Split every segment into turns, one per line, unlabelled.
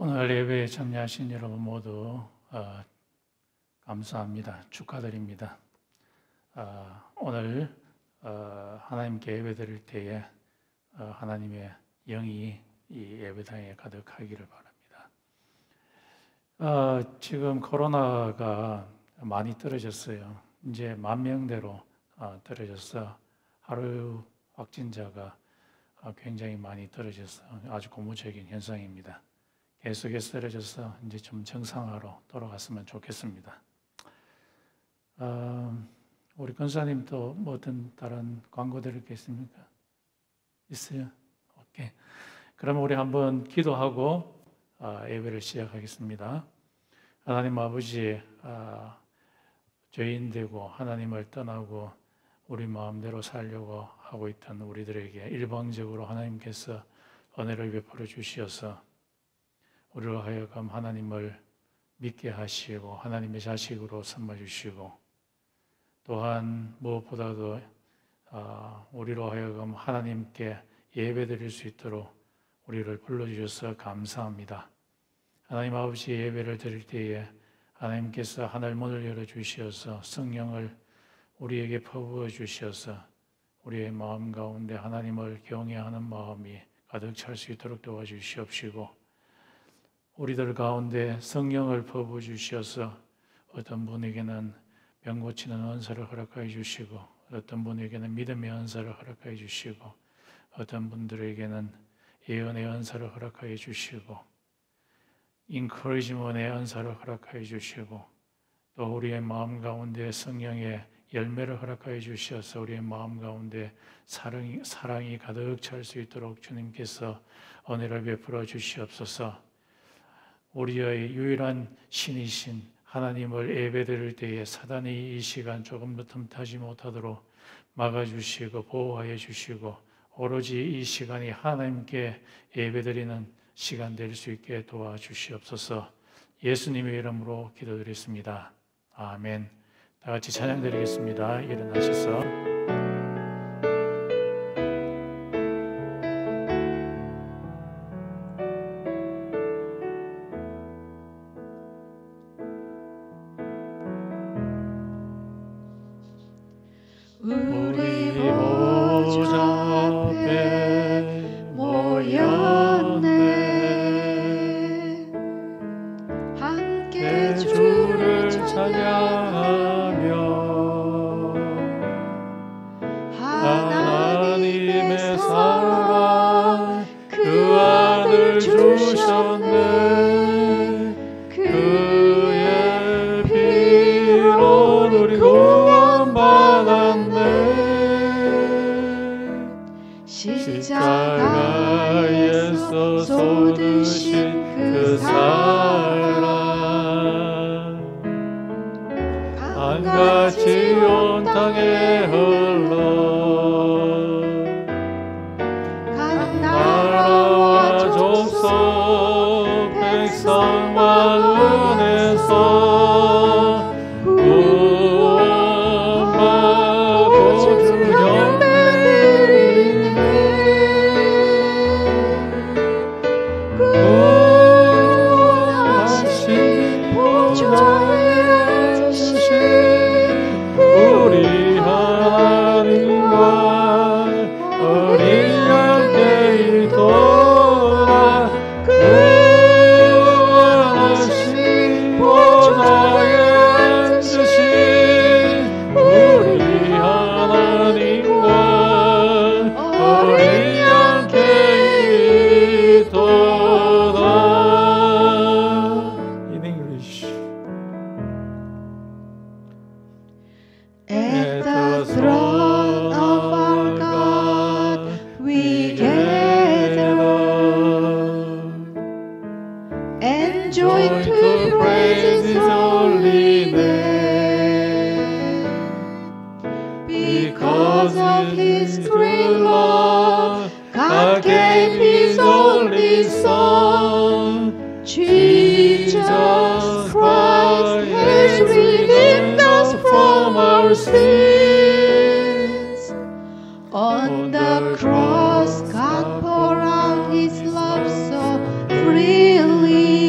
오늘 예배에 참여하신 여러분 모두 감사합니다. 축하드립니다. 오늘 하나님께 예배드릴 때에 하나님의 영이 이 예배당에 가득하기를 바랍니다. 지금 코로나가 많이 떨어졌어요. 이제 10,000명대로 떨어져서 하루 확진자가 굉장히 많이 떨어져서 아주 고무적인 현상입니다. 계속해서 떨어져서 이제 좀 정상화로 돌아갔으면 좋겠습니다. 우리 권사님도 뭐 어떤 다른 광고 드릴 게 있습니까? 있어요? 오케이. 그럼 우리 한번 기도하고 예배를 시작하겠습니다. 하나님 아버지, 죄인되고 하나님을 떠나고 우리 마음대로 살려고 하고 있던 우리들에게 일방적으로 하나님께서 은혜를 베풀어 주시어서 우리로 하여금 하나님을 믿게 하시고 하나님의 자식으로 삼아 주시고 또한 무엇보다도 우리로 하여금 하나님께 예배드릴 수 있도록 우리를 불러주셔서 감사합니다. 하나님 아버지, 예배를 드릴 때에 하나님께서 하늘 문을 열어주시어서 성령을 우리에게 퍼부어 주셔서 우리의 마음 가운데 하나님을 경외하는 마음이 가득 찰 수 있도록 도와주시옵시고 우리들 가운데 성령을 퍼부어 주셔서 어떤 분에게는 병 고치는 은사를 허락하여 주시고 어떤 분에게는 믿음의 은사를 허락하여 주시고 어떤 분들에게는 예언의 은사를 허락하여 주시고 인커리지먼의 은사를 허락하여 주시고 또 우리의 마음 가운데 성령의 열매를 허락하여 주셔서 우리의 마음 가운데 사랑이 가득 찰 수 있도록 주님께서 은혜를 베풀어 주시옵소서. 우리의 유일한 신이신 하나님을 예배드릴 때에 사단이 이 시간 조금도 틈타지 못하도록 막아주시고 보호하여 주시고 오로지 이 시간이 하나님께 예배드리는 시간 될 수 있게 도와주시옵소서. 예수님의 이름으로 기도드렸습니다. 아멘. 다 같이 찬양 드리겠습니다. 일어나셔서
우리 보좌 앞에 모였네. 함께 주를 찬양하며 하나님의 사랑 그 아들 주셨네. 그의 피로 우리 구원받았네. 십자가에서 쏟으신 그 사랑 강같이 온 땅에 흘러 각 나라와 족속 백성 만원에서 구원받고 주 영배드리네. 구원하신 보좌에 앉으신 우리 하나님과 우리 함께 있도다. 구원하신 보좌에 앉으신 우리 하나님과 우리 함께 있도다. In English. At the throne of our God we gather and join to praise His holy name. Because of His great love, God gave His only Son. Jesus Christ has redeemed us from our sins. On the cross, God poured out His love so freely.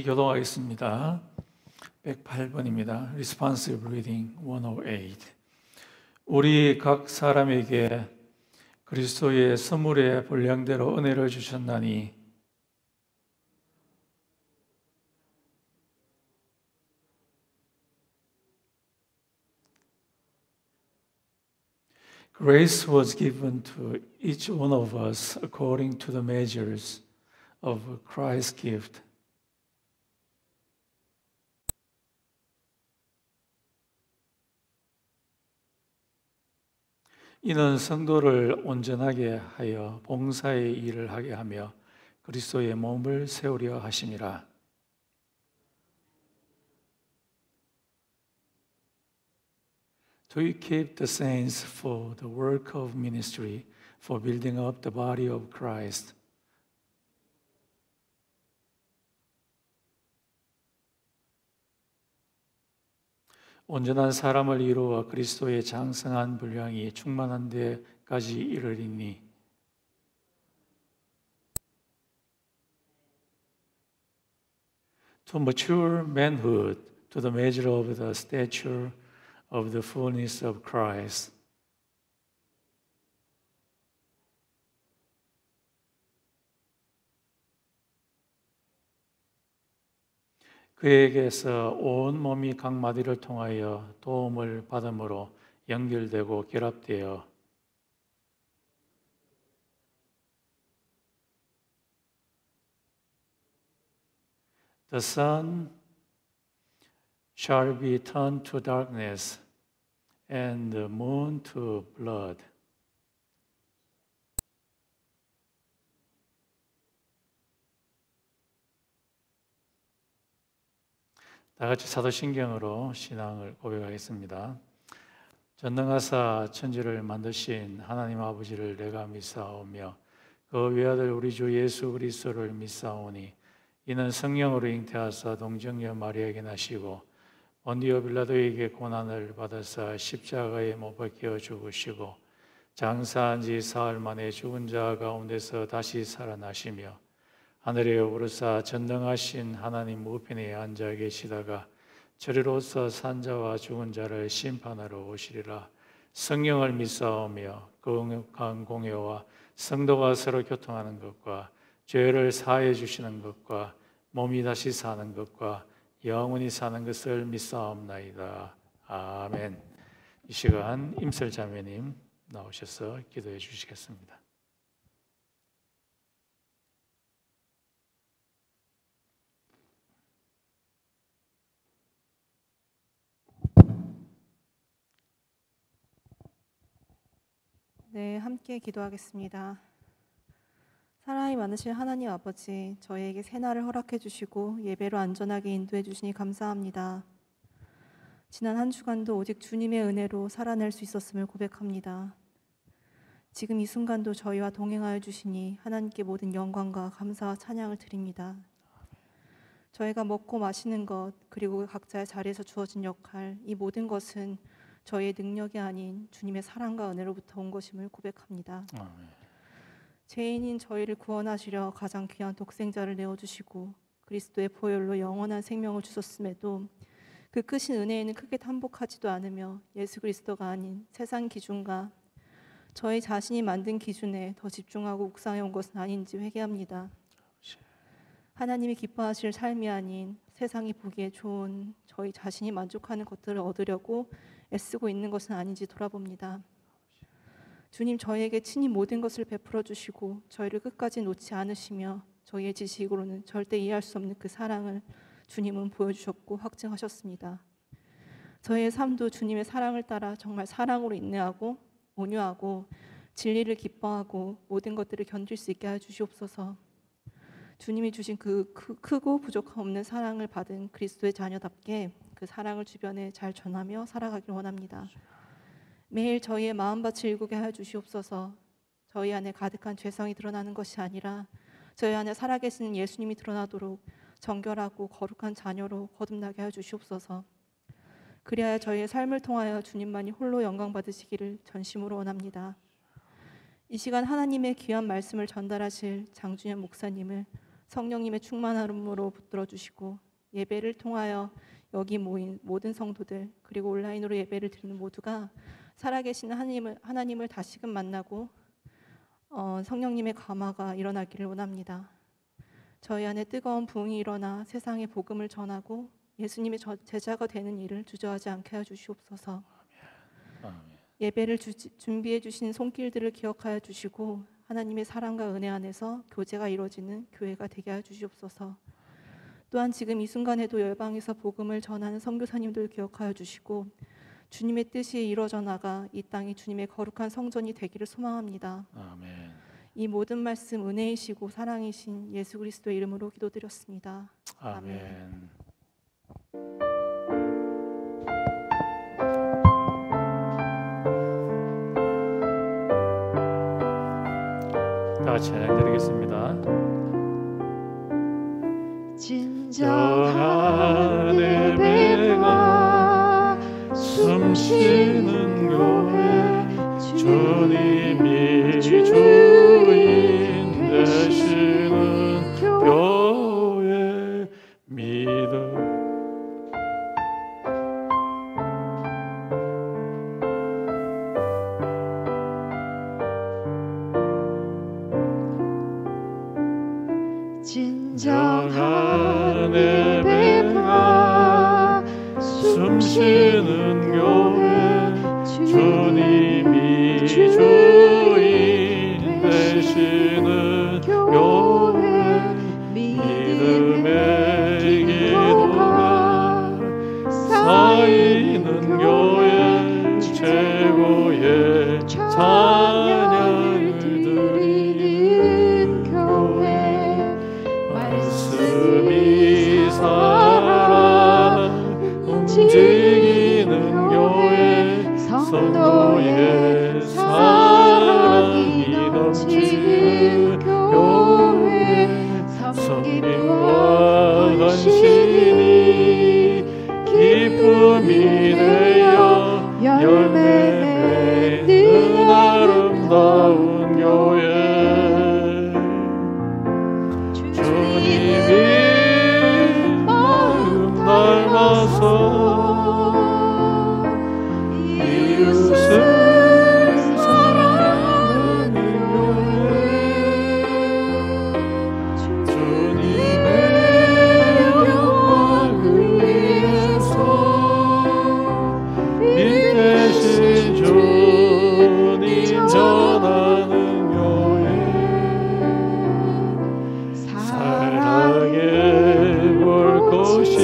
교독하겠습니다. 108번입니다. Responsive Reading 108. 우리 각 사람에게 그리스도의 선물의 분량대로 은혜를 주셨나니 Grace was given to each one of us according to the measures of Christ's gift. 이는 성도를 온전하게 하여 봉사의 일을 하게 하며 그리스도의 몸을 세우려 하심이라. To equip the saints for the work of ministry, for building up the body of Christ. 온전한 사람을 이루어 그리스도의 장성한 분량이 충만한 데까지 이르리니 to mature manhood, to the measure of the stature of the fullness of Christ. 그에게서 온 몸이 각 마디를 통하여 도움을 받음으로 연결되고 결합되어 The sun shall be turned to darkness and the moon to blood. 다 같이 사도신경으로 신앙을 고백하겠습니다. 전능하사 천지를 만드신 하나님 아버지를 내가 믿사오며 그 외아들 우리 주 예수 그리스도를 믿사오니 이는 성령으로 잉태하사 동정녀 마리아에게 나시고 본디오 빌라도에게 고난을 받아사 십자가에 못 박혀 죽으시고 장사한 지 사흘 만에 죽은 자 가운데서 다시 살아나시며 하늘에 오르사 전능하신 하나님 우편에 앉아 계시다가 저리로서 산자와 죽은 자를 심판하러 오시리라. 성령을 믿사오며 거룩한 공회와 성도가 서로 교통하는 것과 죄를 사해 주시는 것과 몸이 다시 사는 것과 영원히 사는 것을 믿사옵나이다. 아멘. 이 시간 임설 자매님 나오셔서 기도해 주시겠습니다.
네, 함께 기도하겠습니다. 사랑이 많으신 하나님 아버지, 저희에게 새날을 허락해 주시고 예배로 안전하게 인도해 주시니 감사합니다. 지난 한 주간도 오직 주님의 은혜로 살아낼 수 있었음을 고백합니다. 지금 이 순간도 저희와 동행하여 주시니 하나님께 모든 영광과 감사와 찬양을 드립니다. 저희가 먹고 마시는 것, 그리고 각자의 자리에서 주어진 역할, 이 모든 것은 저희의 능력이 아닌 주님의 사랑과 은혜로부터 온 것임을 고백합니다. 죄인인 저희를 구원하시려 가장 귀한 독생자를 내어주시고 그리스도의 보혈로 영원한 생명을 주셨음에도 그 크신 은혜에는 크게 탄복하지도 않으며 예수 그리스도가 아닌 세상 기준과 저희 자신이 만든 기준에 더 집중하고 묵상해 온 것은 아닌지 회개합니다. 하나님이 기뻐하실 삶이 아닌 세상이 보기에 좋은 저희 자신이 만족하는 것들을 얻으려고 애쓰고 있는 것은 아닌지 돌아봅니다. 주님, 저희에게 친히 모든 것을 베풀어 주시고 저희를 끝까지 놓지 않으시며 저희의 지식으로는 절대 이해할 수 없는 그 사랑을 주님은 보여주셨고 확증하셨습니다. 저희의 삶도 주님의 사랑을 따라 정말 사랑으로 인내하고 온유하고 진리를 기뻐하고 모든 것들을 견딜 수 있게 하여 주시옵소서. 주님이 주신 그 크고 부족함 없는 사랑을 받은 그리스도의 자녀답게 그 사랑을 주변에 잘 전하며 살아가길 원합니다. 매일 저희의 마음밭을 일구게 하여 주시옵소서. 저희 안에 가득한 죄성이 드러나는 것이 아니라 저희 안에 살아계시는 예수님이 드러나도록 정결하고 거룩한 자녀로 거듭나게 하여 주시옵소서. 그리하여 저희의 삶을 통하여 주님만이 홀로 영광 받으시기를 전심으로 원합니다. 이 시간 하나님의 귀한 말씀을 전달하실 장준현 목사님을 성령님의 충만함으로 붙들어 주시고 예배를 통하여 여기 모인 모든 성도들 그리고 온라인으로 예배를 드리는 모두가 살아계신 하나님을 다시금 만나고 성령님의 감화가 일어나기를 원합니다. 저희 안에 뜨거운 부흥이 일어나 세상에 복음을 전하고 예수님의 제자가 되는 일을 주저하지 않게 하여 주시옵소서.
아멘.
예배를 준비해 주신 손길들을 기억하여 주시고 하나님의 사랑과 은혜 안에서 교제가 이루어지는 교회가 되게 하여 주시옵소서. 또한 지금 이 순간에도 열방에서 복음을 전하는 선교사님들 기억하여 주시고 주님의 뜻이 이루어져 나가 이 땅이 주님의 거룩한 성전이 되기를 소망합니다.
아멘.
이 모든 말씀 은혜이시고 사랑이신 예수 그리스도의 이름으로 기도드렸습니다.
아멘. 다 같이 찬양드리겠습니다.
진정한 예배가 숨쉬는 교회 주님이 주인 되시는 교회 믿음 진정한 예배가 숨쉬는 교회 주님이 주인 되시는 교회 믿음의 기도가 쌓이는 교회 최고의 찬양을 드리는 교회 말씀이 살아 움직이는 교회 성도의 사랑이 넘치는 교회 섬김과 헌신이 기쁨이 되어 열매 맺는 아름다운 교회 주님이 마음 닮아서 이웃을 사랑하는 교회 주님의 영광을 위해서 이 대신 주님 전하는 교회 사랑의 불꽃이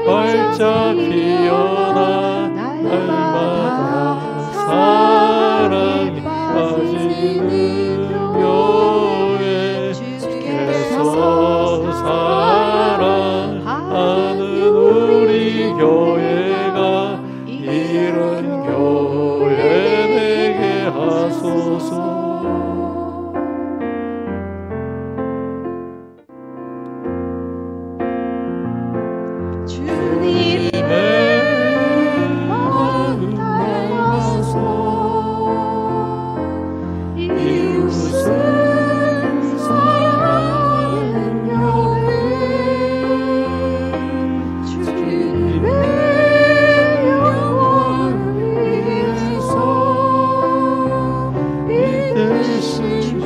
활짝 피어나 날마다 사랑이 빠지는 교회 주께서 사랑하는 우리 교회가 이런 교회 되게 하소서. 주님의 마음 닮아서 이웃을 사랑하는 교회 주님의 영광을 위해서 이 대신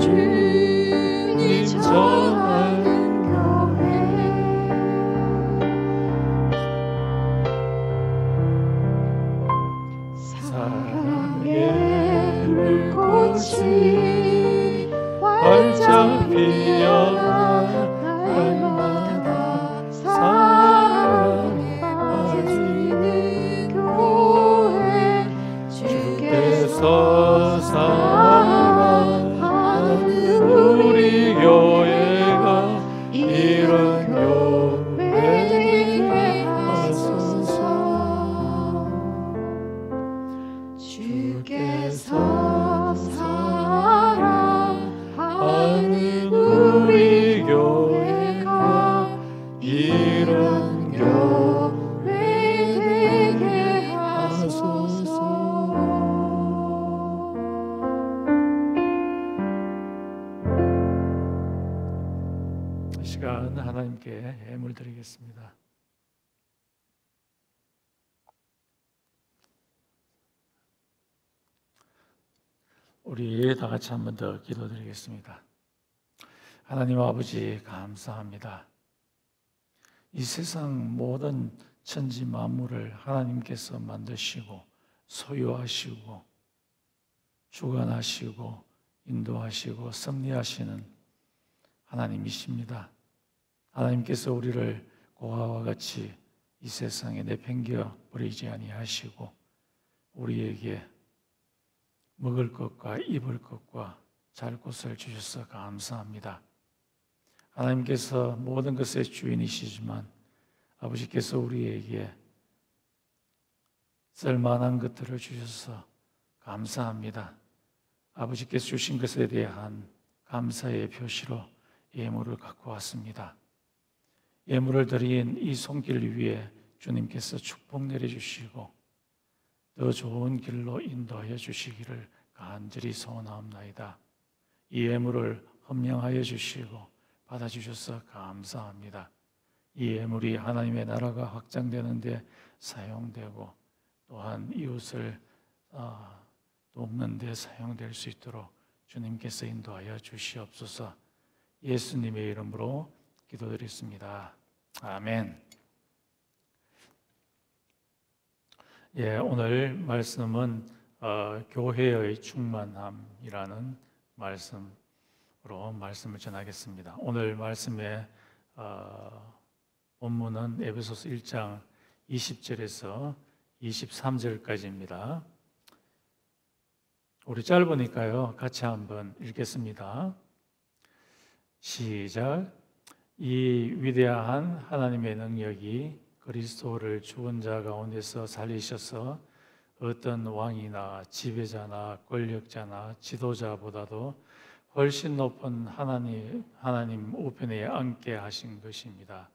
주님 전하는 교회 사랑의 불꽃이 활짝 피어나 날마다 사랑에 빠지는 교회 주께서 사랑하는 우리 교회가 이런 교회 되게 하소서. 주께서 사랑하는 우리 교회가 이런 교회 되게 하소서.
기도드리겠습니다. 우리 다 같이 한 번 더 기도드리겠습니다. 하나님 아버지 감사합니다. 이 세상 모든 천지 만물을 하나님께서 만드시고 소유하시고 주관하시고 인도하시고 섭리하시는 하나님이십니다. 하나님께서 우리를 고아와 같이 이 세상에 내팽겨 버리지 아니하시고 우리에게 먹을 것과 입을 것과 잘 곳을 주셔서 감사합니다. 하나님께서 모든 것의 주인이시지만 아버지께서 우리에게 쓸만한 것들을 주셔서 감사합니다. 아버지께서 주신 것에 대한 감사의 표시로 예물을 갖고 왔습니다. 예물을 드린 이 손길 위에 주님께서 축복 내려주시고 더 좋은 길로 인도하여 주시기를 간절히 소원하옵나이다. 이 예물을 헌명하여 주시고 받아주셔서 감사합니다. 이 예물이 하나님의 나라가 확장되는 데 사용되고 또한 이웃을 돕는 데 사용될 수 있도록 주님께서 인도하여 주시옵소서. 예수님의 이름으로 기도드렸습니다. 아멘. 오늘 말씀은 교회의 충만함이라는 말씀을 전하겠습니다. 오늘 말씀의 본문은 에베소서 1장 20절에서 23절까지입니다. 우리 짧으니까요, 같이 한번 읽겠습니다. 시작. 이 위대한 하나님의 능력이 그리스도를 죽은 자 가운데서 살리셔서 어떤 왕이나 지배자나 권력자나 지도자보다도 훨씬 높은 하나님 우편에 앉게 하신 것입니다.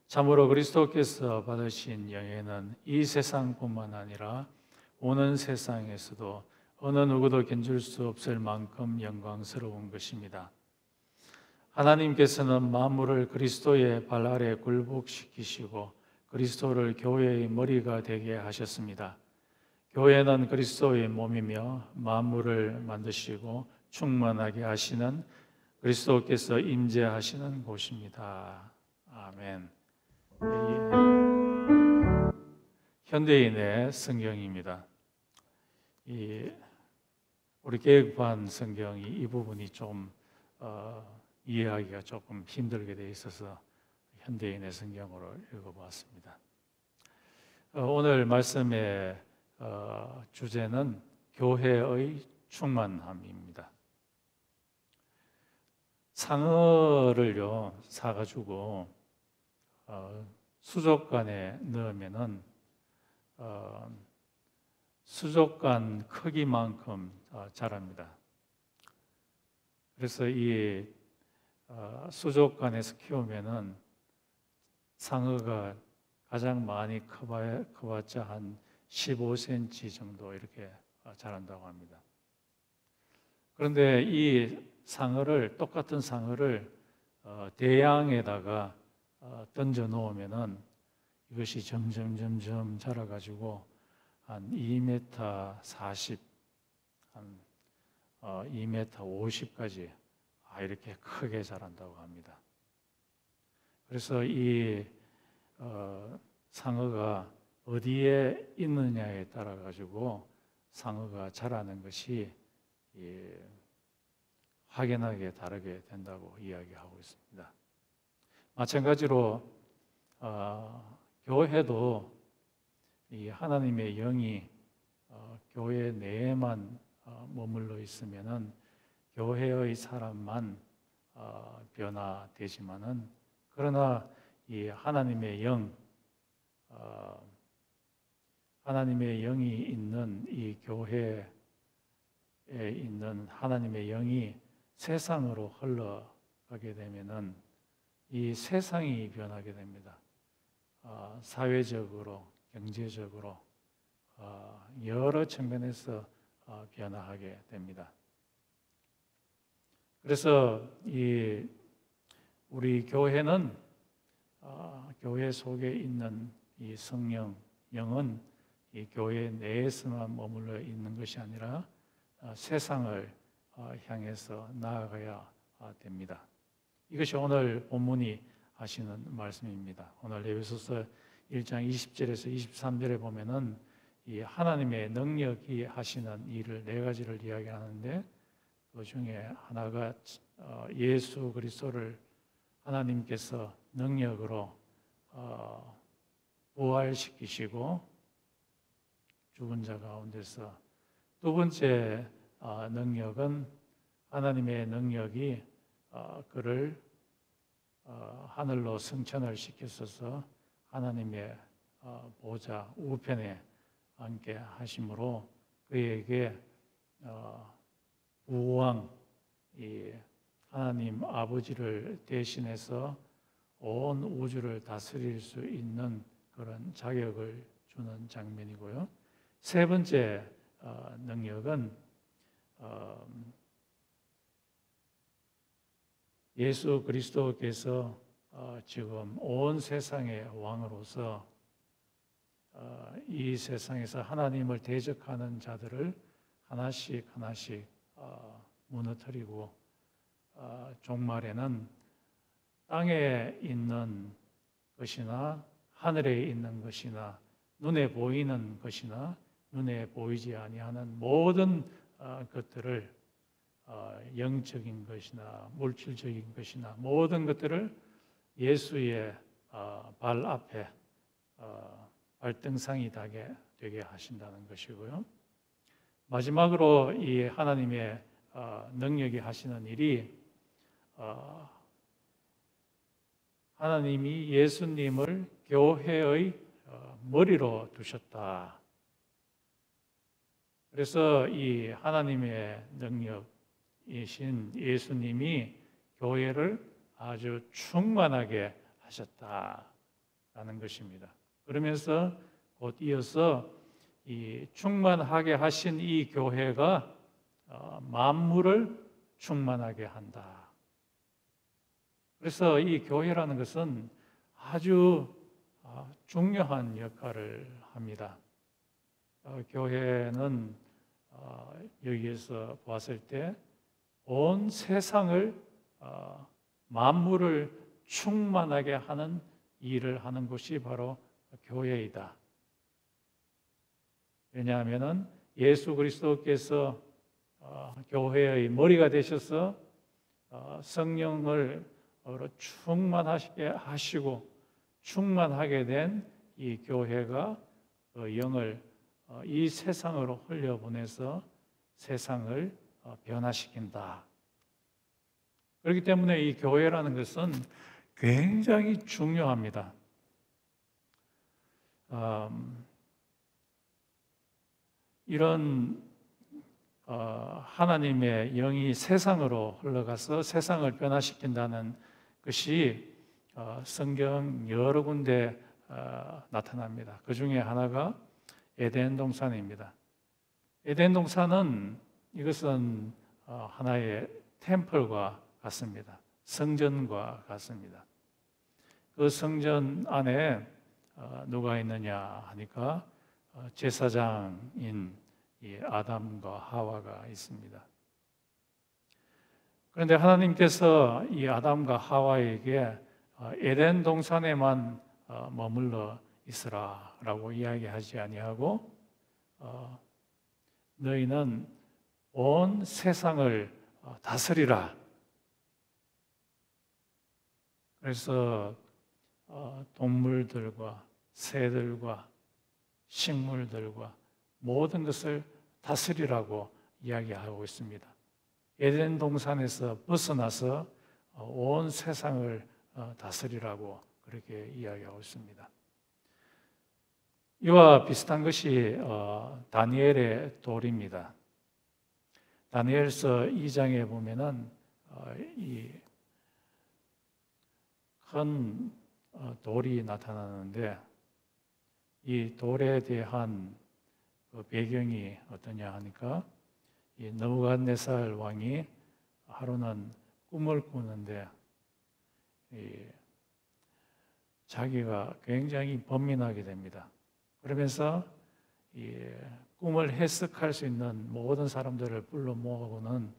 참으로 그리스도께서 받으신 영예는 이 세상뿐만 아니라 오는 세상에서도 어느 누구도 견줄 수 없을 만큼 영광스러운 것입니다. 하나님께서는 만물을 그리스도의 발 아래 굴복시키시고 그리스도를 교회의 머리가 되게 하셨습니다. 교회는 그리스도의 몸이며 만물을 만드시고 충만하게 하시는 그리스도께서 임재하시는 곳입니다. 아멘. 현대인의 성경입니다. 우리 개혁판 성경이 이 부분이 좀 이해하기가 조금 힘들게 돼 있어서 현대인의 성경으로 읽어보았습니다. 오늘 말씀의 주제는 교회의 충만함입니다. 상어를요 사가지고 수족관에 넣으면은 수족관 크기만큼 자랍니다. 그래서 이 수족관에서 키우면은 상어가 가장 많이 커봤자 한 15cm 정도 이렇게 자란다고 합니다. 그런데 이 똑같은 상어를 대양에다가 던져 놓으면은 이것이 점점 자라가지고 한 2m 40, 한 2m 50까지 이렇게 크게 자란다고 합니다. 그래서 이 상어가 어디에 있느냐에 따라 가지고 상어가 자라는 것이 확연하게 다르게 된다고 이야기하고 있습니다. 마찬가지로 교회도 이 하나님의 영이 교회 내에만 머물러 있으면은 교회의 사람만 변화되지만은 그러나 이 하나님의 영이 있는 이 교회에 있는 하나님의 영이 세상으로 흘러가게 되면은 이 세상이 변하게 됩니다. 사회적으로, 경제적으로 여러 측면에서 변화하게 됩니다. 그래서 우리 교회는 교회 속에 있는 이 성령, 영은 이 교회 내에서만 머물러 있는 것이 아니라 세상을 향해서 나아가야 됩니다. 이것이 오늘 본문이 하시는 말씀입니다. 오늘 에베소서 1장 20절에서 23절에 보면은 이 하나님의 능력이 하시는 일을 네 가지를 이야기하는데 그 중에 하나가 예수 그리스도를 하나님께서 능력으로 부활시키시고 죽은 자 가운데서, 두 번째 능력은 하나님의 능력이 그를 하늘로 승천을 시켰어서 하나님의 보좌 우편에 앉게 하심으로 그에게 우왕, 이 하나님 아버지를 대신해서 온 우주를 다스릴 수 있는 그런 자격을 주는 장면이고요. 세 번째 능력은 예수 그리스도께서 지금 온 세상의 왕으로서 이 세상에서 하나님을 대적하는 자들을 하나씩 무너뜨리고 종말에는 땅에 있는 것이나 하늘에 있는 것이나 눈에 보이는 것이나 눈에 보이지 아니하는 모든 것들을 영적인 것이나 물질적인 것이나 모든 것들을 예수의 발 앞에 발등상이 되게 하신다는 것이고요. 마지막으로 이 하나님의 능력이 하시는 일이 하나님이 예수님을 교회의 머리로 두셨다. 그래서 이 하나님의 능력이신 예수님이 교회를 아주 충만하게 하셨다라는 것입니다. 그러면서 곧 이어서 이 충만하게 하신 이 교회가 만물을 충만하게 한다. 그래서 이 교회라는 것은 아주 중요한 역할을 합니다. 교회는 여기에서 봤을 때 온 세상을 만물을 충만하게 하는 일을 하는 곳이 바로 교회이다. 왜냐하면은 예수 그리스도께서 교회의 머리가 되셔서 성령을 충만하게 하시고 충만하게 된 이 교회가 영을 이 세상으로 흘려보내서 세상을 변화시킨다. 그렇기 때문에 이 교회라는 것은 굉장히 중요합니다. 이런 하나님의 영이 세상으로 흘러가서 세상을 변화시킨다는 것이 성경 여러 군데 나타납니다. 그 중에 하나가 에덴 동산입니다. 에덴 동산은 이것은 하나의 템플과 같습니다. 성전과 같습니다. 그 성전 안에 누가 있느냐 하니까 제사장인 이 아담과 하와가 있습니다. 그런데 하나님께서 이 아담과 하와에게 에덴 동산에만 머물러 있으라라고 이야기하지 아니하고 너희는 온 세상을 다스리라. 그래서 동물들과 새들과 식물들과 모든 것을 다스리라고 이야기하고 있습니다. 에덴 동산에서 벗어나서 온 세상을 다스리라고 그렇게 이야기하고 있습니다. 이와 비슷한 것이 다니엘의 돌입니다. 다니엘서 2장에 보면은 이 큰 돌이 나타나는데 이 돌에 대한 그 배경이 어떠냐 하니까 이 느부갓네살 왕이 하루는 꿈을 꾸는데 이 자기가 굉장히 번민하게 됩니다. 그러면서 이 꿈을 해석할 수 있는 모든 사람들을 불러 모으고는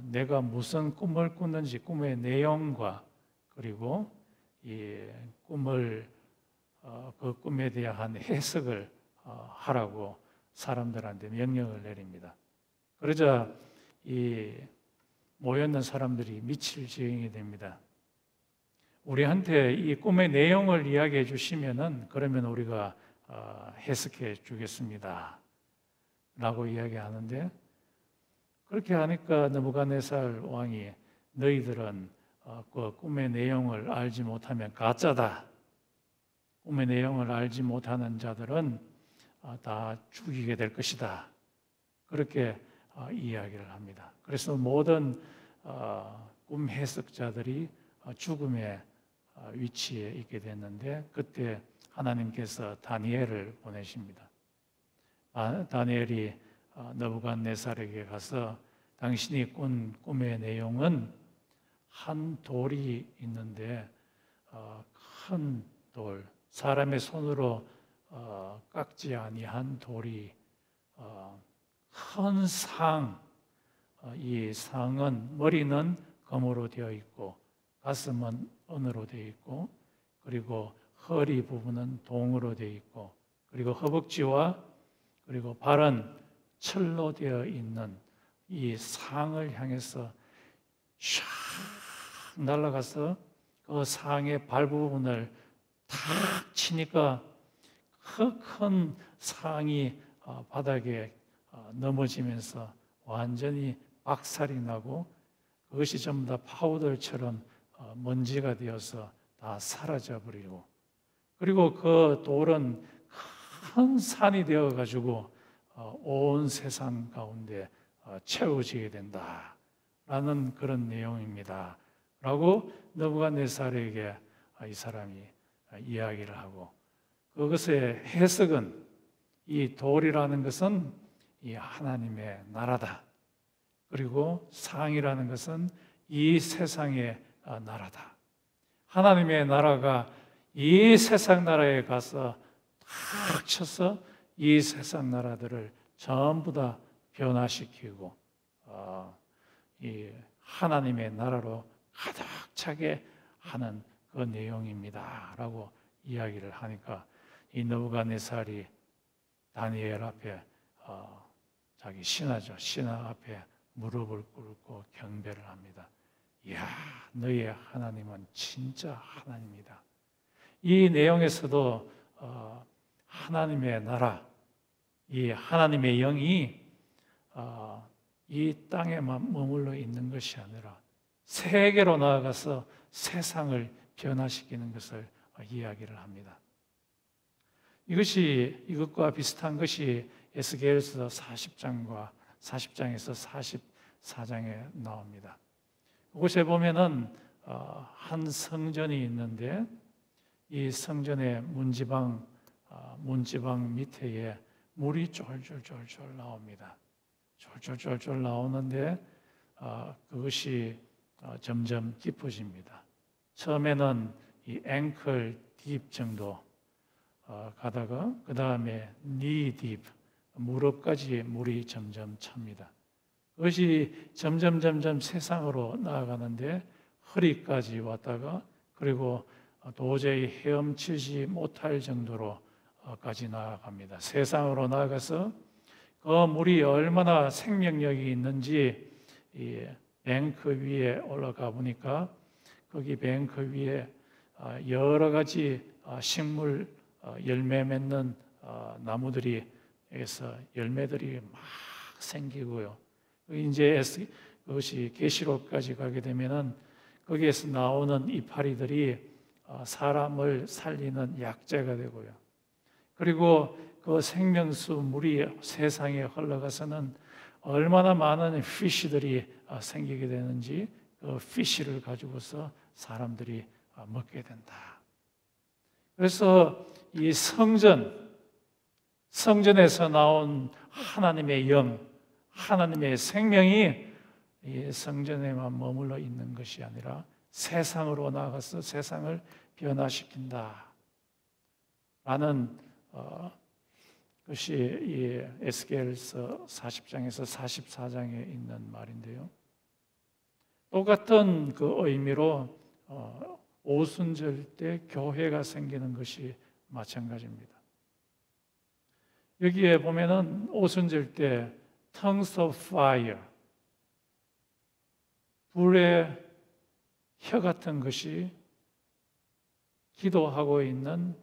내가 무슨 꿈을 꿨는지 꿈의 내용과 그리고 이 꿈을 그 꿈에 대한 해석을 하라고 사람들한테 명령을 내립니다. 그러자 이 모였는 사람들이 미칠 지경이 됩니다. 우리한테 이 꿈의 내용을 이야기해 주시면은 그러면 우리가 해석해 주겠습니다 라고 이야기하는데, 그렇게 하니까 느부갓네살 왕이 너희들은 그 꿈의 내용을 알지 못하면 가짜다, 꿈의 내용을 알지 못하는 자들은 다 죽이게 될 것이다, 그렇게 이야기를 합니다. 그래서 모든 꿈 해석자들이 죽음의 위치에 있게 됐는데, 그때 하나님께서 다니엘을 보내십니다. 다니엘이 느부갓네살에게 가서 당신이 꾼 꿈의 내용은 한 돌이 있는데 큰 돌, 사람의 손으로 깎지 아니한 돌이 큰 상, 이 상은 머리는 금으로 되어 있고 가슴은 은으로 되어 있고 그리고 허리 부분은 동으로 되어 있고 그리고 허벅지와 그리고 발은 철로 되어 있는 이 상을 향해서 샥 날아가서 그 상의 발 부분을 탁 치니까 그 큰 상이 바닥에 넘어지면서 완전히 박살이 나고 그것이 전부 다 파우더처럼 먼지가 되어서 다 사라져 버리고, 그리고 그 돌은 큰 산이 되어 가지고 온 세상 가운데 채워지게 된다라는 그런 내용입니다 라고 느부갓네살에게 이 사람이 이야기를 하고, 그것의 해석은 이 돌이라는 것은 이 하나님의 나라다, 그리고 상이라는 것은 이 세상의 나라다. 하나님의 나라가 이 세상 나라에 가서 탁 쳐서 이 세상 나라들을 전부 다 변화시키고 이 하나님의 나라로 가득 차게 하는 그 내용입니다 라고 이야기를 하니까 이 느부갓네살이 다니엘 앞에 자기 신하죠, 신하 앞에 무릎을 꿇고 경배를 합니다. 이야, 너희의 하나님은 진짜 하나님이다. 이 내용에서도 하나님의 나라, 이 하나님의 영이 이 땅에만 머물러 있는 것이 아니라 세계로 나아가서 세상을 변화시키는 것을 이야기를 합니다. 이것과 비슷한 것이 에스겔서 40장에서 44장에 나옵니다. 그곳에 보면은 한 성전이 있는데 이 성전의 문지방 밑에 물이 쫄쫄쫄쫄 나옵니다. 쫄쫄쫄쫄 나오는데 그것이 점점 깊어집니다. 처음에는 이 앵클 딥 정도 가다가 그 다음에 니 딥, 무릎까지 물이 점점 찹니다. 그것이 점점 세상으로 나아가는데 허리까지 왔다가 그리고 도저히 헤엄치지 못할 정도로까지 나아갑니다. 세상으로 나아가서 그 물이 얼마나 생명력이 있는지 이 뱅크 위에 올라가 보니까 거기 뱅크 위에 여러 가지 식물 열매 맺는 나무들이에서 열매들이 막 생기고요. 이제 그것이 계시록까지 가게 되면은 거기에서 나오는 이파리들이 사람을 살리는 약재가 되고요. 그리고 그 생명수 물이 세상에 흘러가서는 얼마나 많은 피쉬들이 생기게 되는지 그 피쉬를 가지고서 사람들이 먹게 된다. 그래서 이 성전에서 나온 하나님의 영, 하나님의 생명이 이 성전에만 머물러 있는 것이 아니라 세상으로 나가서 세상을 변화시킨다 라는 것이 이 에스겔서 40장에서 44장에 있는 말인데요. 똑같은 그 의미로 오순절 때 교회가 생기는 것이 마찬가지입니다. 여기에 보면은 오순절 때 tongues of fire, 불의 혀 같은 것이 기도하고 있는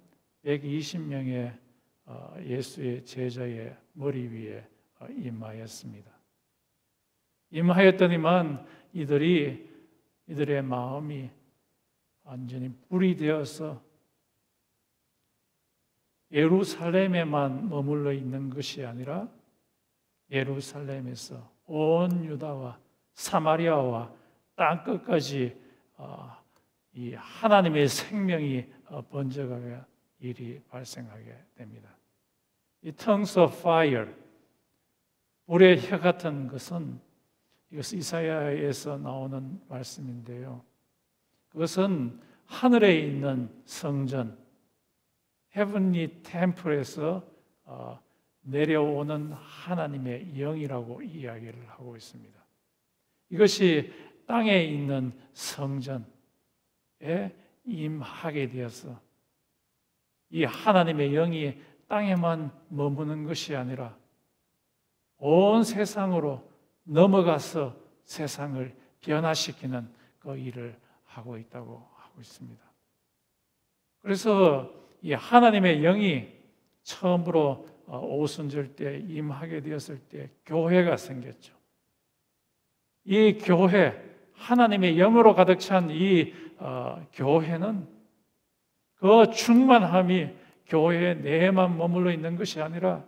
120명의 예수의 제자의 머리 위에 임하였습니다. 임하였더니만 이들의 마음이 완전히 불이 되어서 예루살렘에만 머물러 있는 것이 아니라 예루살렘에서 온 유다와 사마리아와 땅 끝까지 이 하나님의 생명이 번져가게 일이 발생하게 됩니다. 이 tongues of fire, 불의 혀 같은 것은 이것은 이사야에서 나오는 말씀인데요. 그것은 하늘에 있는 성전, heavenly temple에서 내려오는 하나님의 영이라고 이야기를 하고 있습니다. 이것이 땅에 있는 성전에 임하게 되어서 이 하나님의 영이 땅에만 머무는 것이 아니라 온 세상으로 넘어가서 세상을 변화시키는 그 일을 하고 있다고 하고 있습니다. 그래서 이 하나님의 영이 처음으로 오순절 때 임하게 되었을 때 교회가 생겼죠. 이 교회, 하나님의 영으로 가득 찬 이 교회는 그 충만함이 교회 내에만 머물러 있는 것이 아니라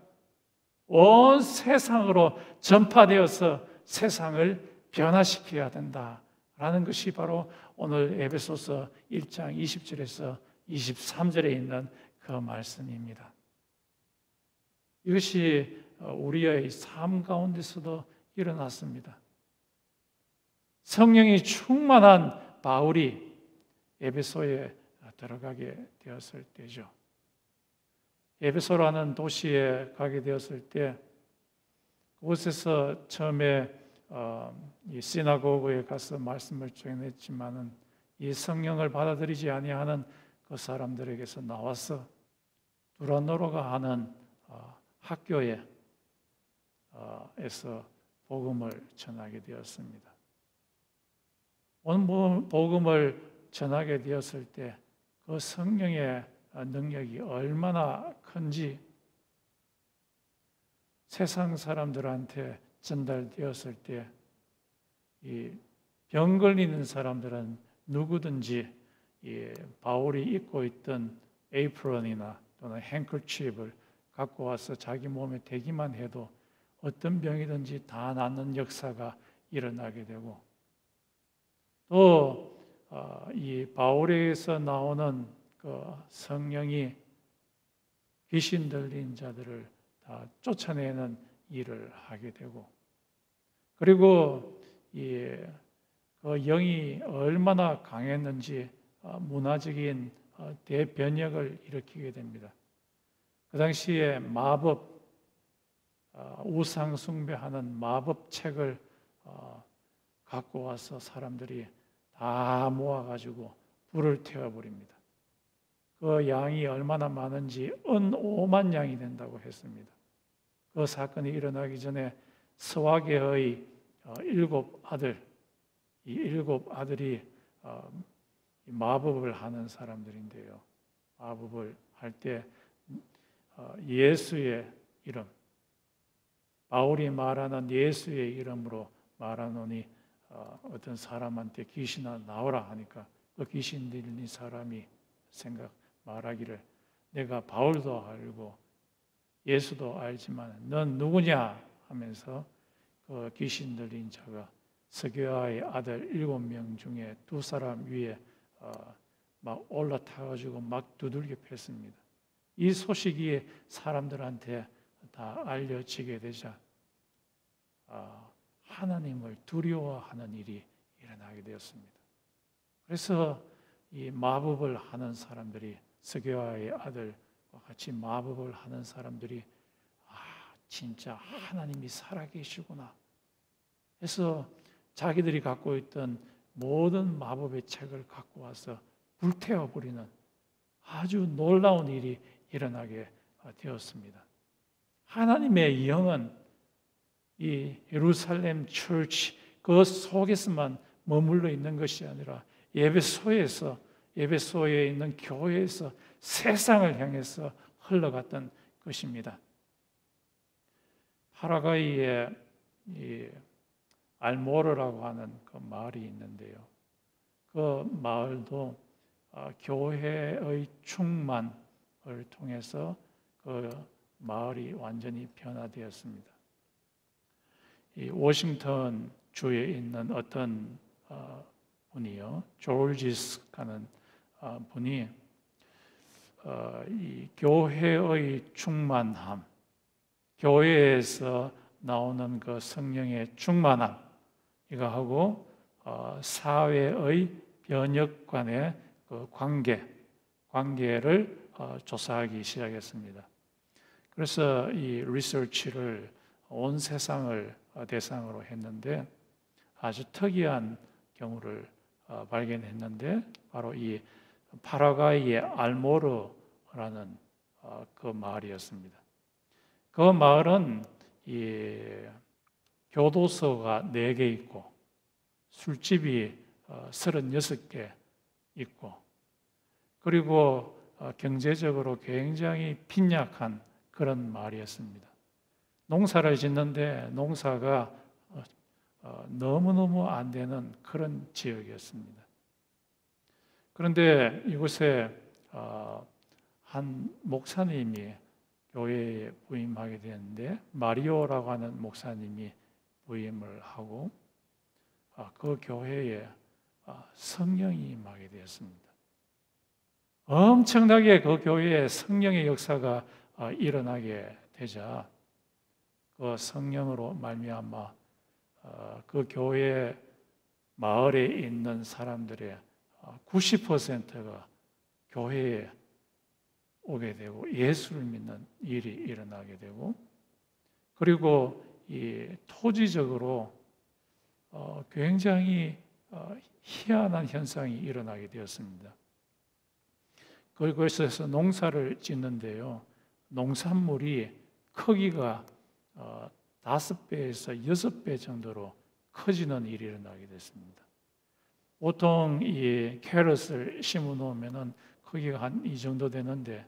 온 세상으로 전파되어서 세상을 변화시켜야 된다라는 것이 바로 오늘 에베소서 1장 20절에서 23절에 있는 그 말씀입니다. 이것이 우리의 삶 가운데서도 일어났습니다. 성령이 충만한 바울이 에베소에 들어가게 되었을 때죠. 에베소라는 도시에 가게 되었을 때 그곳에서 처음에 이 시나고그에 가서 말씀을 전했지만은 이 성령을 받아들이지 아니하는 그 사람들에게서 나와서 두라노로가 하는 학교에 에서 복음을 전하게 되었습니다. 오늘 복음을 전하게 되었을 때 그 성령의 능력이 얼마나 큰지 세상 사람들한테 전달되었을 때 이 병 걸리는 사람들은 누구든지 이 바울이 입고 있던 에이프런이나 또는 행커칩을 갖고 와서 자기 몸에 대기만 해도 어떤 병이든지 다 낫는 역사가 일어나게 되고 또 이 바울에게서 나오는 그 성령이 귀신 들린 자들을 다 쫓아내는 일을 하게 되고 그리고 그 영이 얼마나 강했는지 문화적인 대변혁을 일으키게 됩니다. 그 당시에 마법, 우상 숭배하는 마법책을 갖고 와서 사람들이 다 모아가지고 불을 태워버립니다. 그 양이 얼마나 많은지 5만 양이 된다고 했습니다. 그 사건이 일어나기 전에 스와계의 7 아들, 이 7 아들이 마법을 하는 사람들인데요. 마법을 할 때 예수의 이름, 바울이 말하는 예수의 이름으로 말하노니 어떤 사람한테 귀신아 나오라 하니까 그 귀신 들린 사람이 말하기를 내가 바울도 알고 예수도 알지만 넌 누구냐 하면서 그 귀신 들린 자가 스게아의 아들 7명 중에 2사람 위에 막 올라타가지고 막 두들겨 팼습니다. 이 소식이 사람들한테 다 알려지게 되자 하나님을 두려워하는 일이 일어나게 되었습니다. 그래서 이 마법을 하는 사람들이, 스게와의 아들과 같이 마법을 하는 사람들이 진짜 하나님이 살아계시구나 해서 자기들이 갖고 있던 모든 마법의 책을 갖고 와서 불태워버리는 아주 놀라운 일이 일어나게 되었습니다. 하나님의 영은 이 예루살렘 처치 그 속에서만 머물러 있는 것이 아니라 예배소에 있는 교회에서 세상을 향해서 흘러갔던 것입니다. 파라과이에 이 알모르라고 하는 그 마을이 있는데요. 그 마을도 교회의 충만을 통해서 그 마을이 완전히 변화되었습니다. 이 워싱턴 주에 있는 어떤 분이요, 조지스라는 분이 이 교회의 충만함, 교회에서 나오는 그 성령의 충만함 이거하고 사회의 변혁 간의 그 관계를 조사하기 시작했습니다. 그래서 이 리서치를 온 세상을 대상으로 했는데 아주 특이한 경우를 발견했는데 바로 이 파라과이의 알모르라는 그 마을이었습니다. 그 마을은 이 교도소가 4개 있고 술집이 36개 있고 그리고 경제적으로 굉장히 빈약한 그런 마을이었습니다. 농사를 짓는데 농사가 너무너무 안 되는 그런 지역이었습니다. 그런데 이곳에 한 목사님이 교회에 부임하게 되는데 마리오라고 하는 목사님이 부임을 하고 그 교회에 성령이 임하게 되었습니다. 엄청나게 그 교회에 성령의 역사가 일어나게 되자 그 성령으로 말미암아 그 교회 마을에 있는 사람들의 90%가 교회에 오게 되고 예수를 믿는 일이 일어나게 되고 그리고 이 토지적으로 굉장히 희한한 현상이 일어나게 되었습니다. 그곳에서 농사를 짓는데요, 농산물이 크기가 5배에서 6배 정도로 커지는 일이 일어나게 됐습니다. 보통 이 캐럿을 심어 놓으면은 크기가 한 이 정도 되는데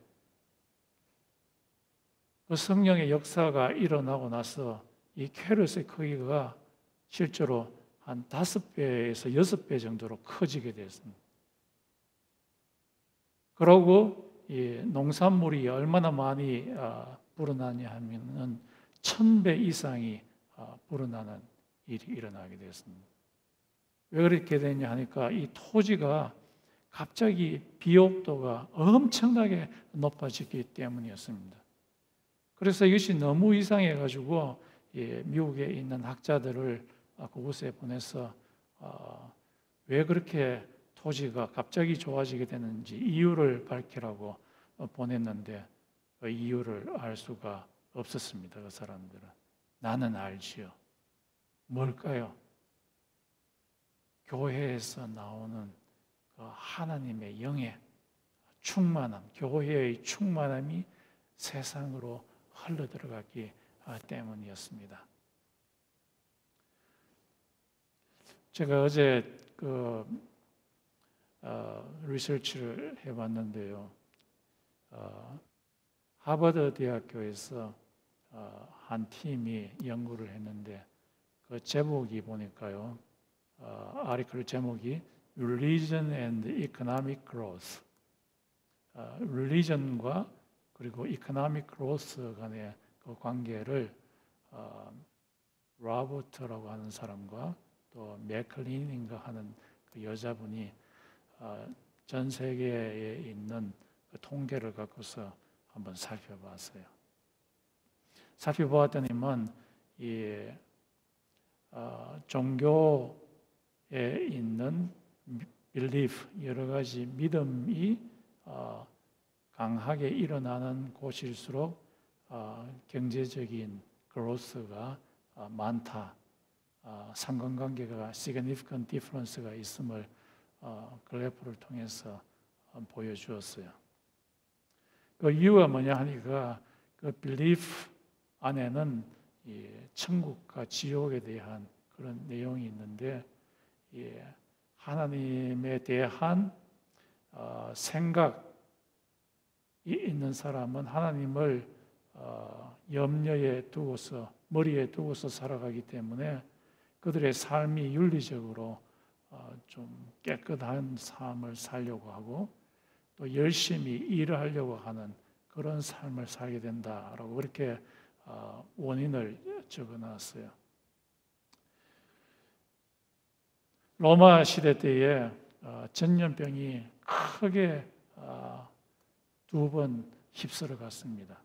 그 성령의 역사가 일어나고 나서 이 캐럿의 크기가 실제로 한 5배에서 6배 정도로 커지게 됐습니다. 그러고 이 농산물이 얼마나 많이 불어나냐 하면은 1000배 이상이 불어나는 일이 일어나게 되었습니다. 왜 그렇게 되냐 하니까 이 토지가 갑자기 비옥도가 엄청나게 높아지기 때문이었습니다. 그래서 이것이 너무 이상해 가지고 미국에 있는 학자들을 그곳에 보내서 왜 그렇게 토지가 갑자기 좋아지게 되는지 이유를 밝히라고 보냈는데 그 이유를 알 수가 없었습니다. 그 사람들은. 나는 알지요. 뭘까요? 교회에서 나오는 그 하나님의 영의 충만함, 교회의 충만함이 세상으로 흘러들어갔기 때문이었습니다. 제가 어제 리서치를 해봤는데요. 하버드 대학교에서 한 팀이 연구를 했는데 그 제목이 보니까요. 아티클 제목이 Religion and Economic Growth. religion과 그리고 economic growth 간의 그 관계를 로버트라고 하는 사람과 또 맥클린인가 하는 그 여자분이 전 세계에 있는 그 통계를 갖고서 한번 살펴봤어요. 살펴보았더니만 이 종교에 있는 belief, 여러 가지 믿음이 강하게 일어나는 곳일수록 경제적인 growth가 많다. 상관관계가 significant difference가 있음을 그래프를 통해서 보여주었어요. 그 이유가 뭐냐 하니까 그 belief 안에는 이 천국과 지옥에 대한 그런 내용이 있는데 하나님에 대한 생각이 있는 사람은 하나님을 염려에 두고서 머리에 두고서 살아가기 때문에 그들의 삶이 윤리적으로 좀 깨끗한 삶을 살려고 하고 또 열심히 일을 하려고 하는 그런 삶을 살게 된다라고 그렇게 원인을 적어놨어요. 로마 시대 때에 전염병이 크게 2번 휩쓸어 갔습니다.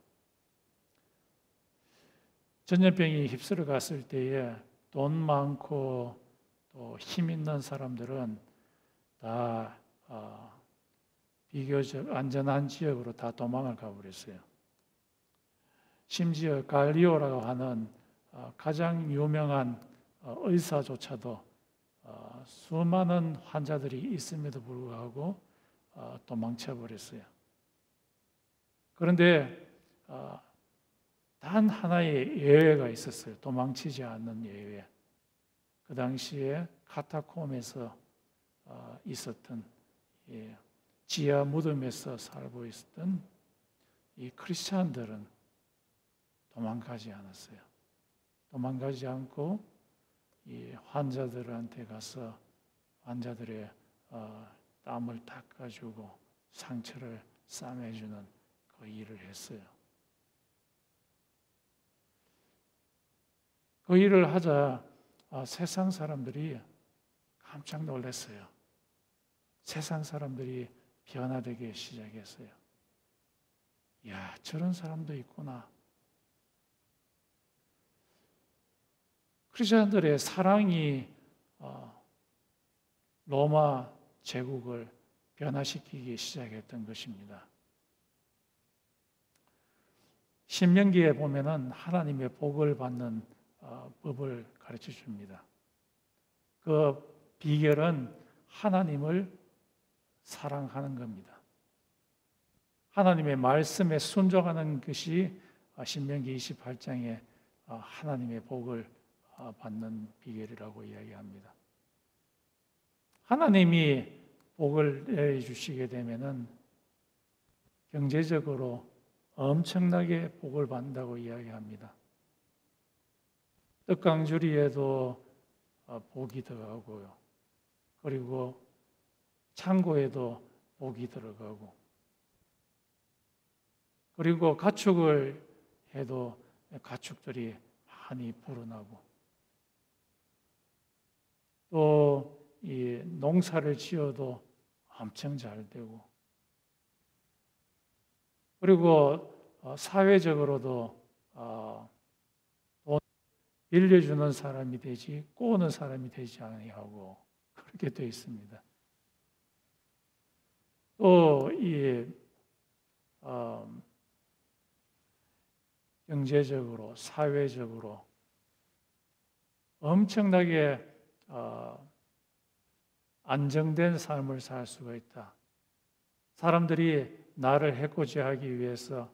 전염병이 휩쓸어 갔을 때에 돈 많고 또 힘 있는 사람들은 다 비교적 안전한 지역으로 다 도망을 가버렸어요. 심지어 갈리오라고 하는 가장 유명한 의사조차도 수많은 환자들이 있음에도 불구하고 도망쳐 버렸어요. 그런데 단 하나의 예외가 있었어요. 도망치지 않는 예외. 그 당시에 카타콤에서 있었던 지하 무덤에서 살고 있었던 이 크리스찬들은 도망가지 않았어요. 도망가지 않고 이 환자들한테 가서 환자들의 땀을 닦아주고 상처를 싸매주는 그 일을 했어요. 그 일을 하자 세상 사람들이 깜짝 놀랐어요. 세상 사람들이 변화되기 시작했어요. 야, 저런 사람도 있구나. 크리스천들의 사랑이 로마 제국을 변화시키기 시작했던 것입니다. 신명기에 보면은 하나님의 복을 받는 법을 가르쳐 줍니다. 그 비결은 하나님을 사랑하는 겁니다. 하나님의 말씀에 순종하는 것이 신명기 28장에 하나님의 복을 받는 비결이라고 이야기합니다. 하나님이 복을 내려주시게 되면은 경제적으로 엄청나게 복을 받는다고 이야기합니다. 떡강주리에도 복이 들어가고요. 그리고 창고에도 복이 들어가고, 그리고 가축을 해도 가축들이 많이 불어나고, 또 이 농사를 지어도 엄청 잘 되고, 그리고 사회적으로도 돈 빌려주는 사람이 되지 꼬는 사람이 되지 아니하고 그렇게 되어 있습니다. 또 이 경제적으로 사회적으로 엄청나게 안정된 삶을 살 수가 있다. 사람들이 나를 해코지하기 위해서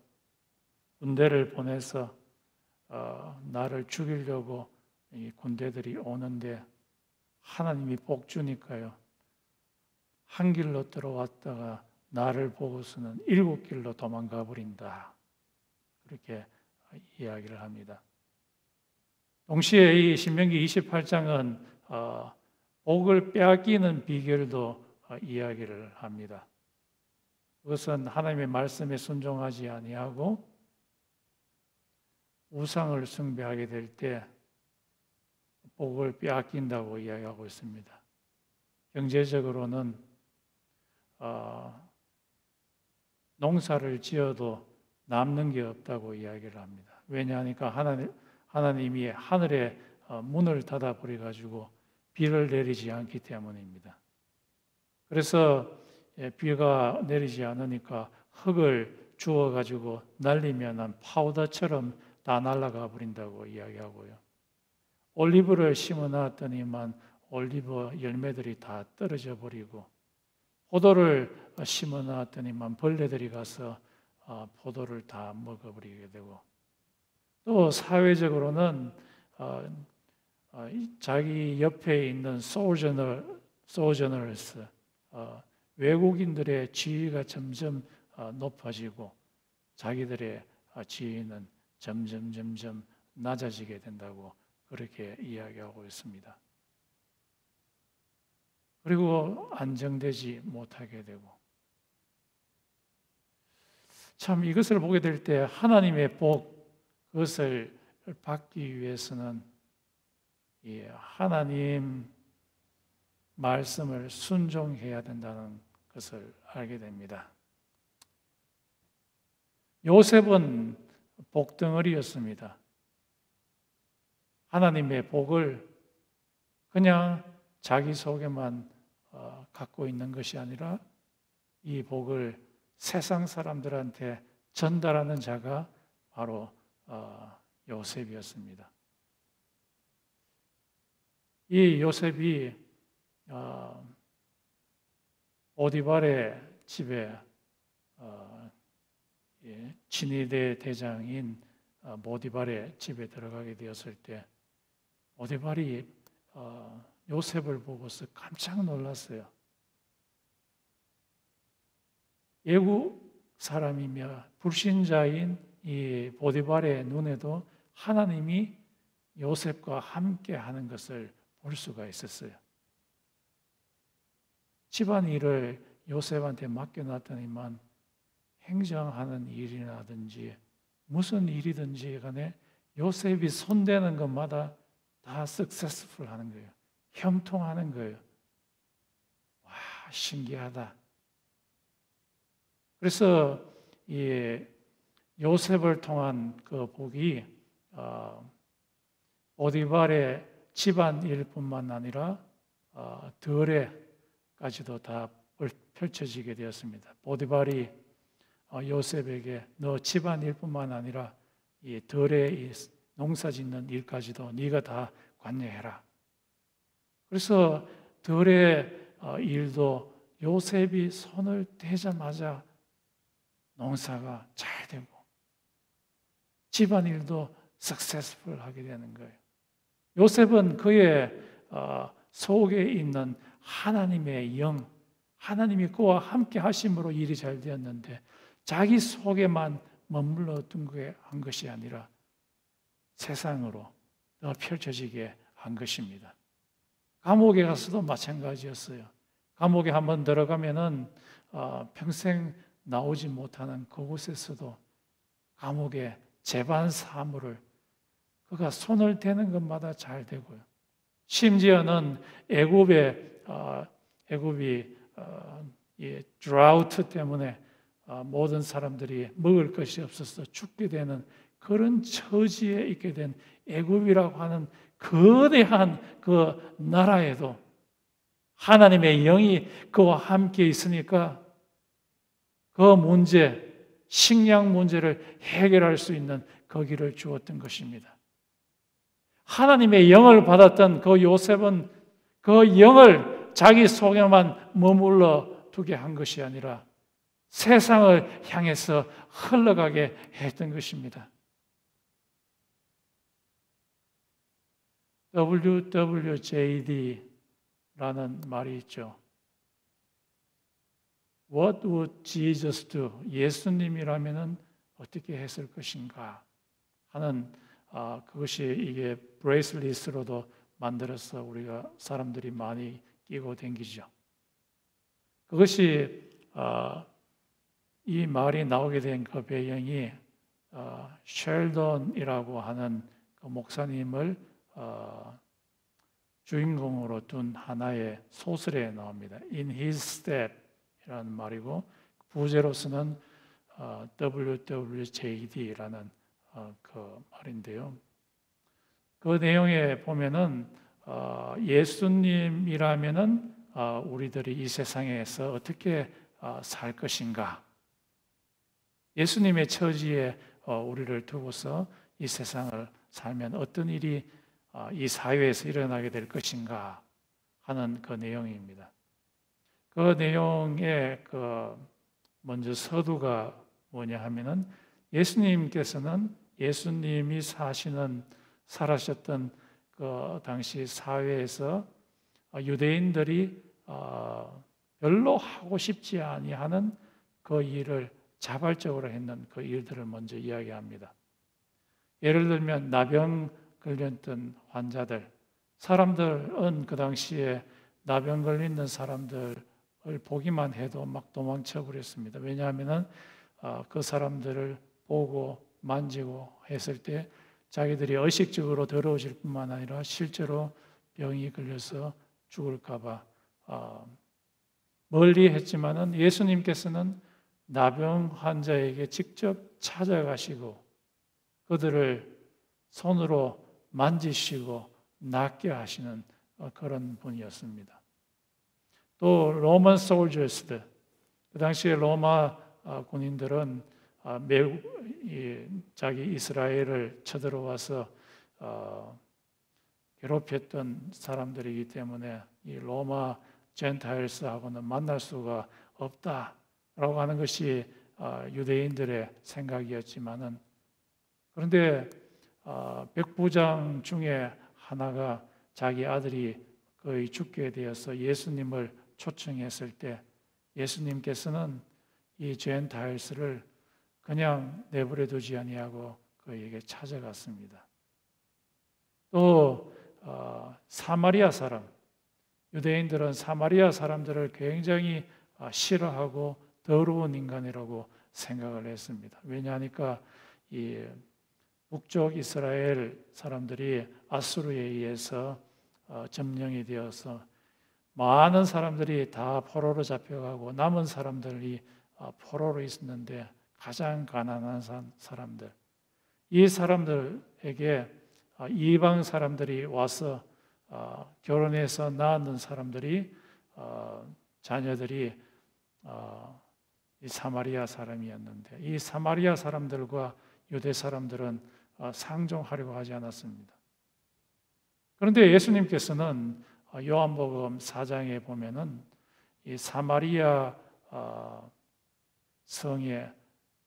군대를 보내서 나를 죽이려고 이 군대들이 오는데 하나님이 복 주니까요. 한 길로 들어왔다가 나를 보고서는 7길로 도망가 버린다. 그렇게 이야기를 합니다. 동시에 이 신명기 28장은 복을 빼앗기는 비결도 이야기를 합니다. 그것은 하나님의 말씀에 순종하지 아니하고 우상을 숭배하게 될 때 복을 빼앗긴다고 이야기하고 있습니다. 경제적으로는 농사를 지어도 남는 게 없다고 이야기를 합니다. 왜냐하니까 하나님이 하늘에 문을 닫아버려 가지고 비를 내리지 않기 때문입니다. 그래서 비가 내리지 않으니까 흙을 주워가지고 날리면 파우더처럼 다 날아가 버린다고 이야기하고요. 올리브를 심어놨더니만 올리브 열매들이 다 떨어져 버리고, 포도를 심어놨더니만 벌레들이 가서 포도를 다 먹어버리게 되고, 또 사회적으로는 자기 옆에 있는 소저널스, 외국인들의 지위가 점점 높아지고 자기들의 지위는 점점 낮아지게 된다고 그렇게 이야기하고 있습니다. 그리고 안정되지 못하게 되고, 참 이것을 보게 될 때 하나님의 복, 그것을 받기 위해서는 하나님 말씀을 순종해야 된다는 것을 알게 됩니다. 요셉은 복덩어리였습니다. 하나님의 복을 그냥 자기 속에만 갖고 있는 것이 아니라 이 복을 세상 사람들한테 전달하는 자가 바로 요셉이었습니다. 이 요셉이 보디발의 집에 친위대 대장인 보디발의 집에 들어가게 되었을 때 보디발이 요셉을 보고서 깜짝 놀랐어요. 애국 사람이며 불신자인 이 보디발의 눈에도 하나님이 요셉과 함께 하는 것을 볼 수가 있었어요. 집안 일을 요셉한테 맡겨놨더니만 행정하는 일이라든지 무슨 일이든지 간에 요셉이 손대는 것마다 다 successful 하는 거예요. 형통하는 거예요. 와, 신기하다. 그래서 이 요셉을 통한 그 복이 보디발의 집안 일뿐만 아니라 들에까지도 다 펼쳐지게 되었습니다. 보디발이 요셉에게 너 집안 일뿐만 아니라 이 들에 농사짓는 일까지도 네가 다 관여해라. 그래서 들의 일도 요셉이 손을 대자마자 농사가 잘 되고 집안 일도 successful 하게 되는 거예요. 요셉은 그의 속에 있는 하나님의 영, 하나님이 그와 함께 하심으로 일이 잘 되었는데 자기 속에만 머물러 둔 한 것이 아니라 세상으로 더 펼쳐지게 한 것입니다. 감옥에 가서도 마찬가지였어요. 감옥에 한번 들어가면은 평생 나오지 못하는 그곳에서도 감옥의 재반 사무를 그가 손을 대는 것마다 잘 되고요. 심지어는 애굽이 드라우트 때문에 모든 사람들이 먹을 것이 없어서 죽게 되는 그런 처지에 있게 된 애굽이라고 하는 거대한 그 나라에도 하나님의 영이 그와 함께 있으니까 그 문제, 식량 문제를 해결할 수 있는 거기를 주었던 것입니다. 하나님의 영을 받았던 그 요셉은 그 영을 자기 속에만 머물러 두게 한 것이 아니라 세상을 향해서 흘러가게 했던 것입니다. WWJD라는 말이 있죠. What would Jesus do? 예수님이라면 어떻게 했을 것인가 하는 그것이 이게 브레이슬릿으로도 만들어서 우리가 사람들이 많이 끼고 다니죠. 그것이 이 말이 나오게 된 그 배경이 쉘던이라고 하는 그 목사님을 주인공으로 둔 하나의 소설에 나옵니다. In His Step이라는 말이고 부제로서는 WWJD라는 그 말인데요. 그 내용에 보면은 예수님이라면은 우리들이 이 세상에서 어떻게 살 것인가? 예수님의 처지에 우리를 두고서 이 세상을 살면 어떤 일이 이 사회에서 일어나게 될 것인가 하는 그 내용입니다. 그 내용의 먼저 서두가 뭐냐 하면은 예수님께서는 예수님이 살아셨던 그 당시 사회에서 유대인들이 별로 하고 싶지 아니하는 그 일을 자발적으로 했는 그 일들을 먼저 이야기합니다. 예를 들면 나병 걸렸던 환자들, 사람들은 그 당시에 나병 걸리는 사람들을 보기만 해도 막 도망쳐 버렸습니다. 왜냐하면은 그 사람들을 보고 만지고 했을 때 자기들이 의식적으로 더러워질 뿐만 아니라 실제로 병이 걸려서 죽을까봐 멀리 했지만은 예수님께서는 나병 환자에게 직접 찾아가시고 그들을 손으로 만지시고 낫게 하시는 그런 분이었습니다. 또 로만 솔저스들, 그 당시에 로마 군인들은 매우 자기 이스라엘을 쳐들어와서 괴롭혔던 사람들이기 때문에 이 로마 젠타일스하고는 만날 수가 없다라고 하는 것이 유대인들의 생각이었지만은, 그런데 백부장 중에 하나가 자기 아들이 거의 죽게 되어서 예수님을 초청했을 때 예수님께서는 이 젠타일스를 그냥 내버려 두지 아니하고 그에게 찾아갔습니다. 또 사마리아 사람, 유대인들은 사마리아 사람들을 굉장히 싫어하고 더러운 인간이라고 생각을 했습니다. 왜냐하니까 이 북쪽 이스라엘 사람들이 아수르에 의해서 점령이 되어서 많은 사람들이 다 포로로 잡혀가고 남은 사람들이 포로로 있었는데 가장 가난한 사람들, 이 사람들에게 이방 사람들이 와서 결혼해서 낳는 사람들이 자녀들이 이 사마리아 사람이었는데 이 사마리아 사람들과 유대 사람들은 상종하려고 하지 않았습니다. 그런데 예수님께서는 요한복음 4장에 보면은 이 사마리아 성의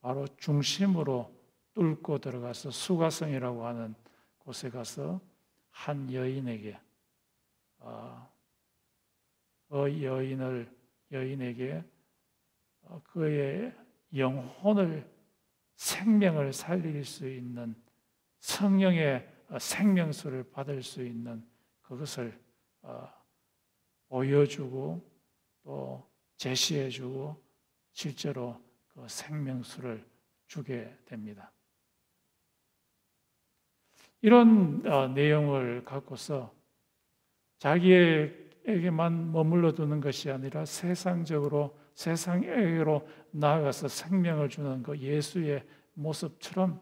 바로 중심으로 뚫고 들어가서 수가성이라고 하는 곳에 가서 한 여인에게 그 여인에게 그의 영혼을 생명을 살릴 수 있는 성령의 생명수를 받을 수 있는 그것을 보여주고 또 제시해주고 실제로 그 생명수를 주게 됩니다. 이런 내용을 갖고서 자기에게만 머물러 두는 것이 아니라 세상적으로 세상에게로 나아가서 생명을 주는 그 예수의 모습처럼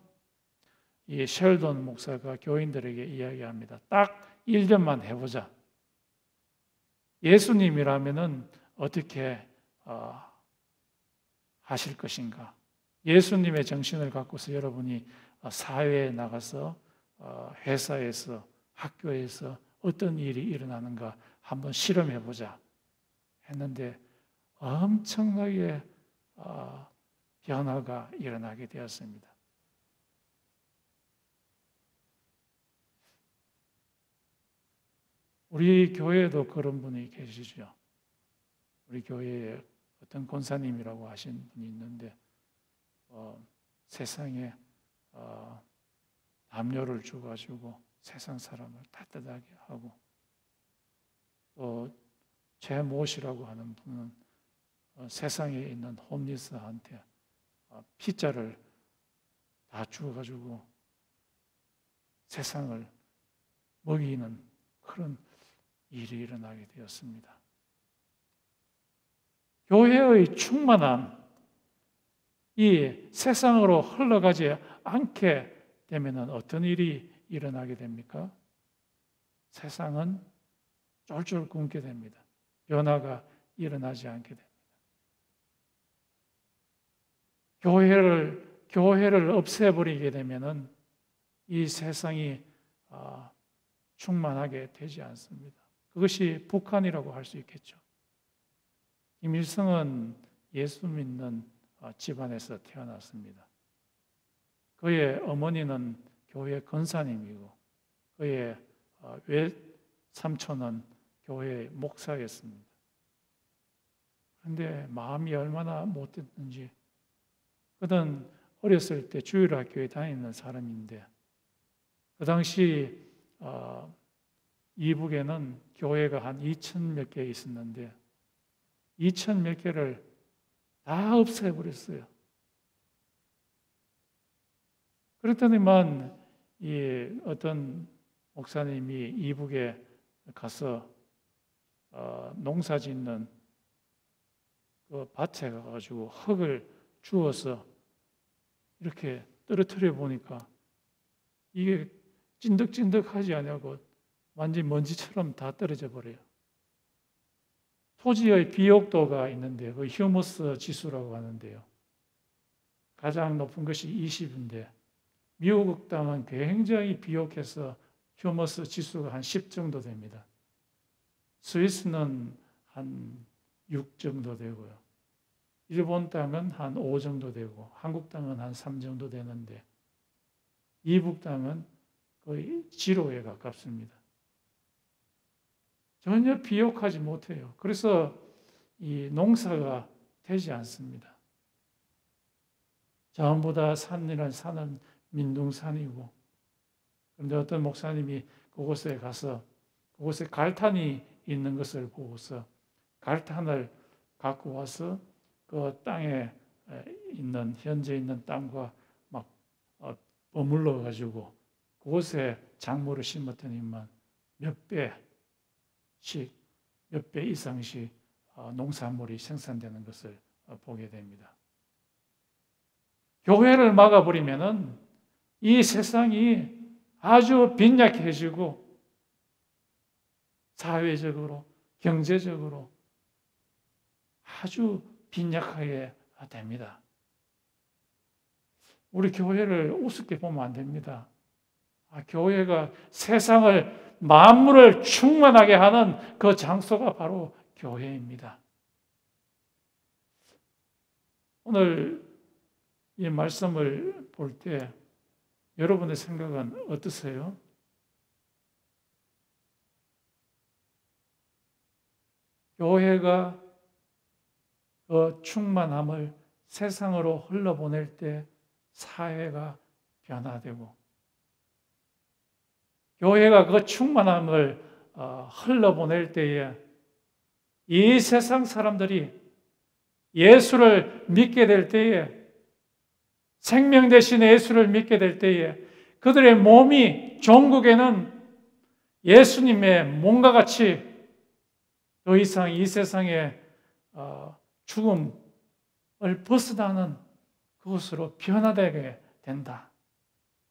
이 셸돈 목사가 교인들에게 이야기합니다. 딱 1년만 해보자. 예수님이라면은 어떻게 하실 것인가? 예수님의 정신을 갖고서 여러분이 사회에 나가서 회사에서 학교에서 어떤 일이 일어나는가 한번 실험해보자 했는데 엄청나게 변화가 일어나게 되었습니다. 우리 교회에도 그런 분이 계시죠. 우리 교회에 어떤 권사님이라고 하신 분이 있는데 세상에 담요를 주가지고 세상 사람을 따뜻하게 하고, 또 제모시라고 하는 분은 세상에 있는 홈리스한테 피자를 다 주어가지고 세상을 먹이는 그런 일이 일어나게 되었습니다. 교회의 충만함, 이 세상으로 흘러가지 않게 되면 어떤 일이 일어나게 됩니까? 세상은 쫄쫄 굶게 됩니다. 변화가 일어나지 않게 됩니다. 교회를 없애버리게 되면은 이 세상이 충만하게 되지 않습니다. 그것이 북한이라고 할 수 있겠죠. 김일성은 예수 믿는 집안에서 태어났습니다. 그의 어머니는 교회 권사님이고 그의 외삼촌은 교회 목사였습니다. 그런데 마음이 얼마나 못됐는지, 그는 어렸을 때 주일학교에 다니는 사람인데 그 당시 이북에는 교회가 한 2,000 몇 개 있었는데 2,000 몇 개를 다 없애버렸어요. 그랬더니만 이 어떤 목사님이 이북에 가서 농사 짓는 그 밭에 가가지고 흙을 주워서 이렇게 떨어뜨려 보니까 이게 찐득찐득하지 않냐고 완전 먼지처럼 다 떨어져 버려요. 토지의 비옥도가 있는데 그 휴머스 지수라고 하는데요. 가장 높은 것이 20인데 미국 땅은 굉장히 비옥해서 휴머스 지수가 한 10 정도 됩니다. 스위스는 한 6 정도 되고요. 일본 땅은 한 5 정도 되고 한국 땅은 한 3 정도 되는데 이북 땅은 거의 지로에 가깝습니다. 전혀 비옥하지 못해요. 그래서 이 농사가 되지 않습니다. 전부 다 산이란 산은 민둥산이고, 그런데 어떤 목사님이 그곳에 가서 그곳에 갈탄이 있는 것을 보고서 갈탄을 갖고 와서 그 땅에 있는 현재 있는 땅과 막 버물러 가지고 그곳에 작물을 심었더니만 몇 배 이상씩 농산물이 생산되는 것을 보게 됩니다. 교회를 막아버리면은 이 세상이 아주 빈약해지고 사회적으로, 경제적으로 아주 빈약하게 됩니다. 우리 교회를 우습게 보면 안 됩니다. 교회가 세상을, 만물을 충만하게 하는 그 장소가 바로 교회입니다. 오늘 이 말씀을 볼 때 여러분의 생각은 어떠세요? 교회가 그 충만함을 세상으로 흘러보낼 때 사회가 변화되고, 교회가 그 충만함을 흘러보낼 때에 이 세상 사람들이 예수를 믿게 될 때에, 생명 대신 예수를 믿게 될 때에 그들의 몸이 종국에는 예수님의 몸과 같이 더 이상 이 세상의 죽음을 벗어나는 그것으로 변화되게 된다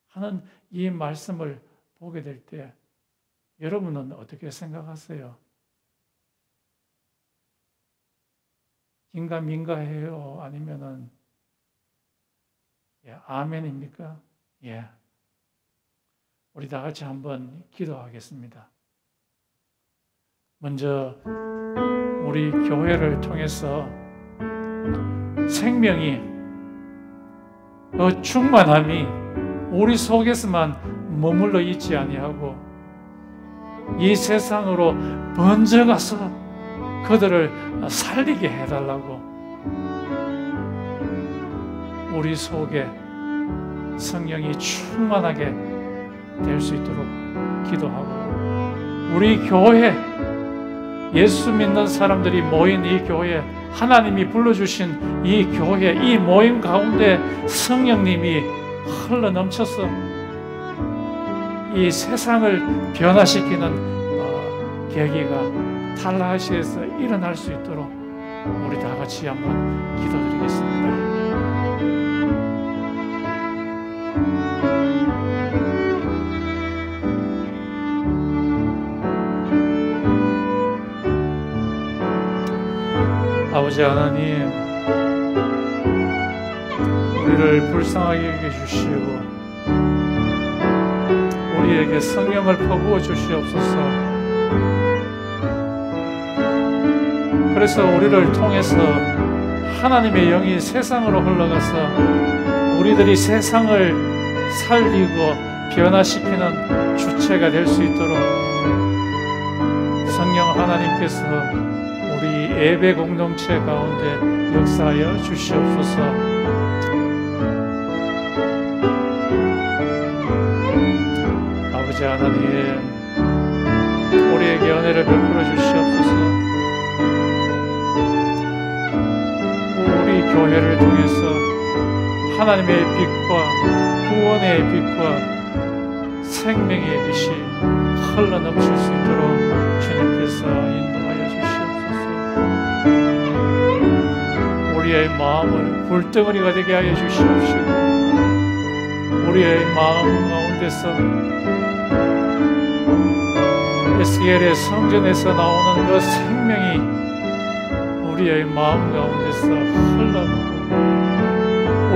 하는 이 말씀을 보게 될 때 여러분은 어떻게 생각하세요? 긴가민가해요? 아니면은 아멘입니까? 예. 우리 다 같이 한번 기도하겠습니다. 먼저 우리 교회를 통해서 생명이, 그 충만함이 우리 속에서만 머물러 있지 아니하고 이 세상으로 번져가서 그들을 살리게 해달라고, 우리 속에 성령이 충만하게 될 수 있도록 기도하고, 우리 교회, 예수 믿는 사람들이 모인 이 교회, 하나님이 불러주신 이 교회, 이 모임 가운데 성령님이 흘러넘쳐서 이 세상을 변화시키는 계기가 탈라하시에서 일어날 수 있도록 우리 다 같이 한번 기도드리겠습니다. 아버지 하나님, 우리를 불쌍하게 여겨주시고 우리에게 성령을 퍼부어 주시옵소서. 그래서 우리를 통해서 하나님의 영이 세상으로 흘러가서 우리들이 세상을 살리고 변화시키는 주체가 될 수 있도록 성령 하나님께서 우리 예배 공동체 가운데 역사하여 주시옵소서. 아버지 하나님, 우리에게 은혜를 베풀어 주시옵소서. 우리 교회를 통해서 하나님의 빛과 구원의 빛과 생명의 빛이 흘러넘칠 수 있도록 주님께서 인도하여 주시옵소서. 우리의 마음을 불덩어리가 되게 하여 주시옵시고 우리의 마음 가운데서 에스겔의 성전에서 나오는 그 생명이 우리의 마음 가운데서 흘러나오고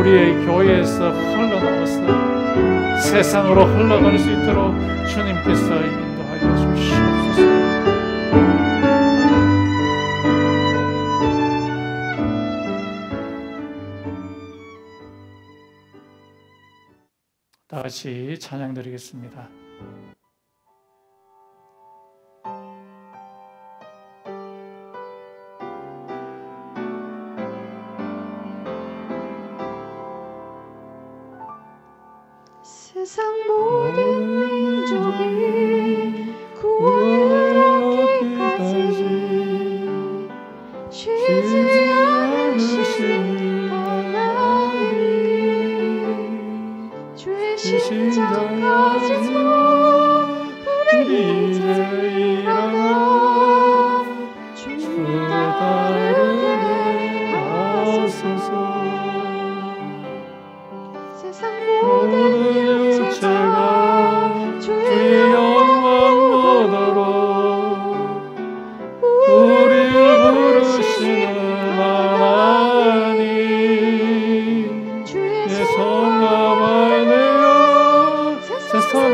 우리의 교회에서 흘러나와서 세상으로 흘러갈 수 있도록 주님께서 인도하여 주시옵소서. 다 같이 찬양 드리겠습니다.
세상 모든 민족이 구원을 얻기까지 쉬지 않으신 하나님, 주의 심장까지도 우리 이제 일어나 주 따르게 하소서. 세상 모든 주의 영광 보도록 우리를 부르시는 하나님, 주의 성함을 내어 세상을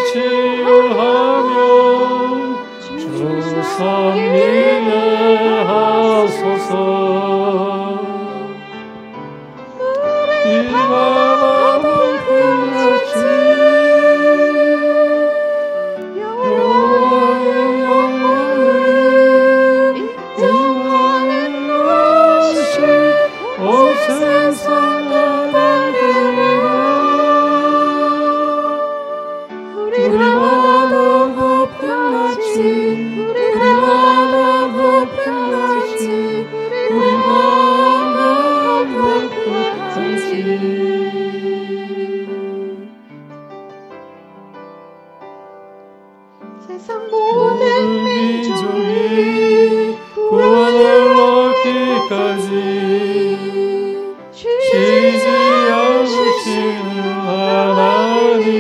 치유하며 주 섬기게 하소서. 이 바다 불같이 세상 모든 민족이 구원을 얻기까지 쉬지 않으시는 하나님,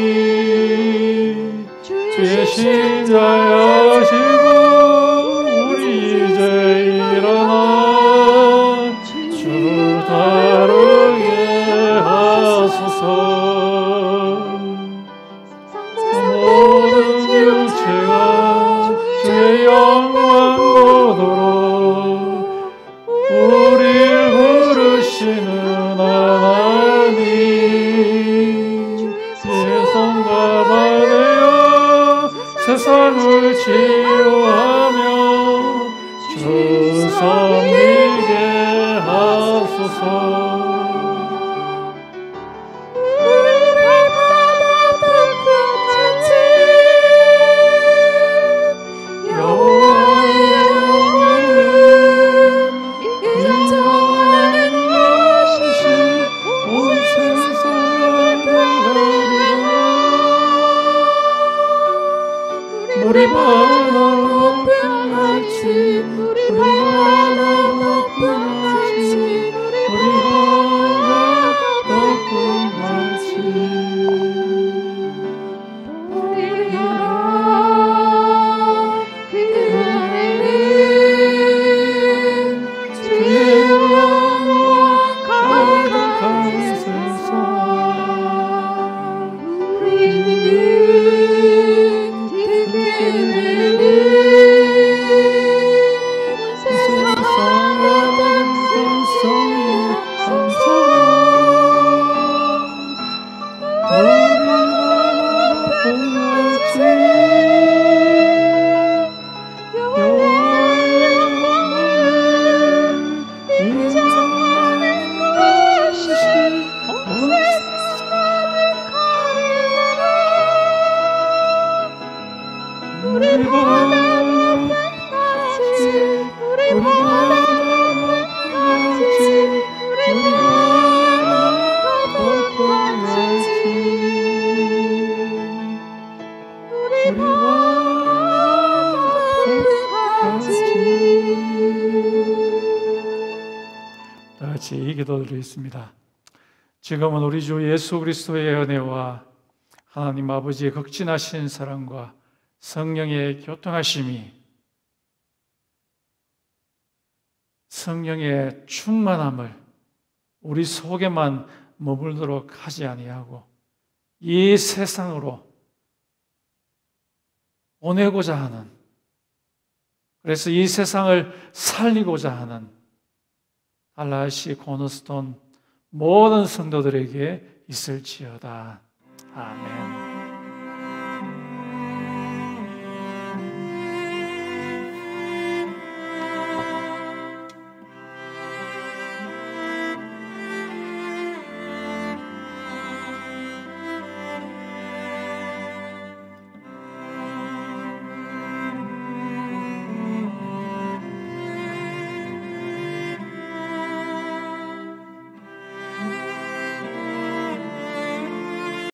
주의 신자여시고 우리 이제 일어나 주 따르게 하소서. 주의 영광 보도록 우리를 부르시는 하나님, 주의 성갑을 내어 세상을 치유하며 주 섬기게 하소서. 우리 바다 높음같이 우리 바다 높음같이 우리 바다 높음같이 보리라 그 하늘은 주의
다 같이 이 기도드리겠습니다. 지금은 우리 주 예수 그리스도의 은혜와 하나님 아버지의 극진하신 사랑과 성령의 교통하심이, 성령의 충만함을 우리 속에만 머물도록 하지 아니하고 이 세상으로 보내고자 하는, 그래서 이 세상을 살리고자 하는 달라시 코너스톤 모든 성도들에게 있을지어다. 아멘.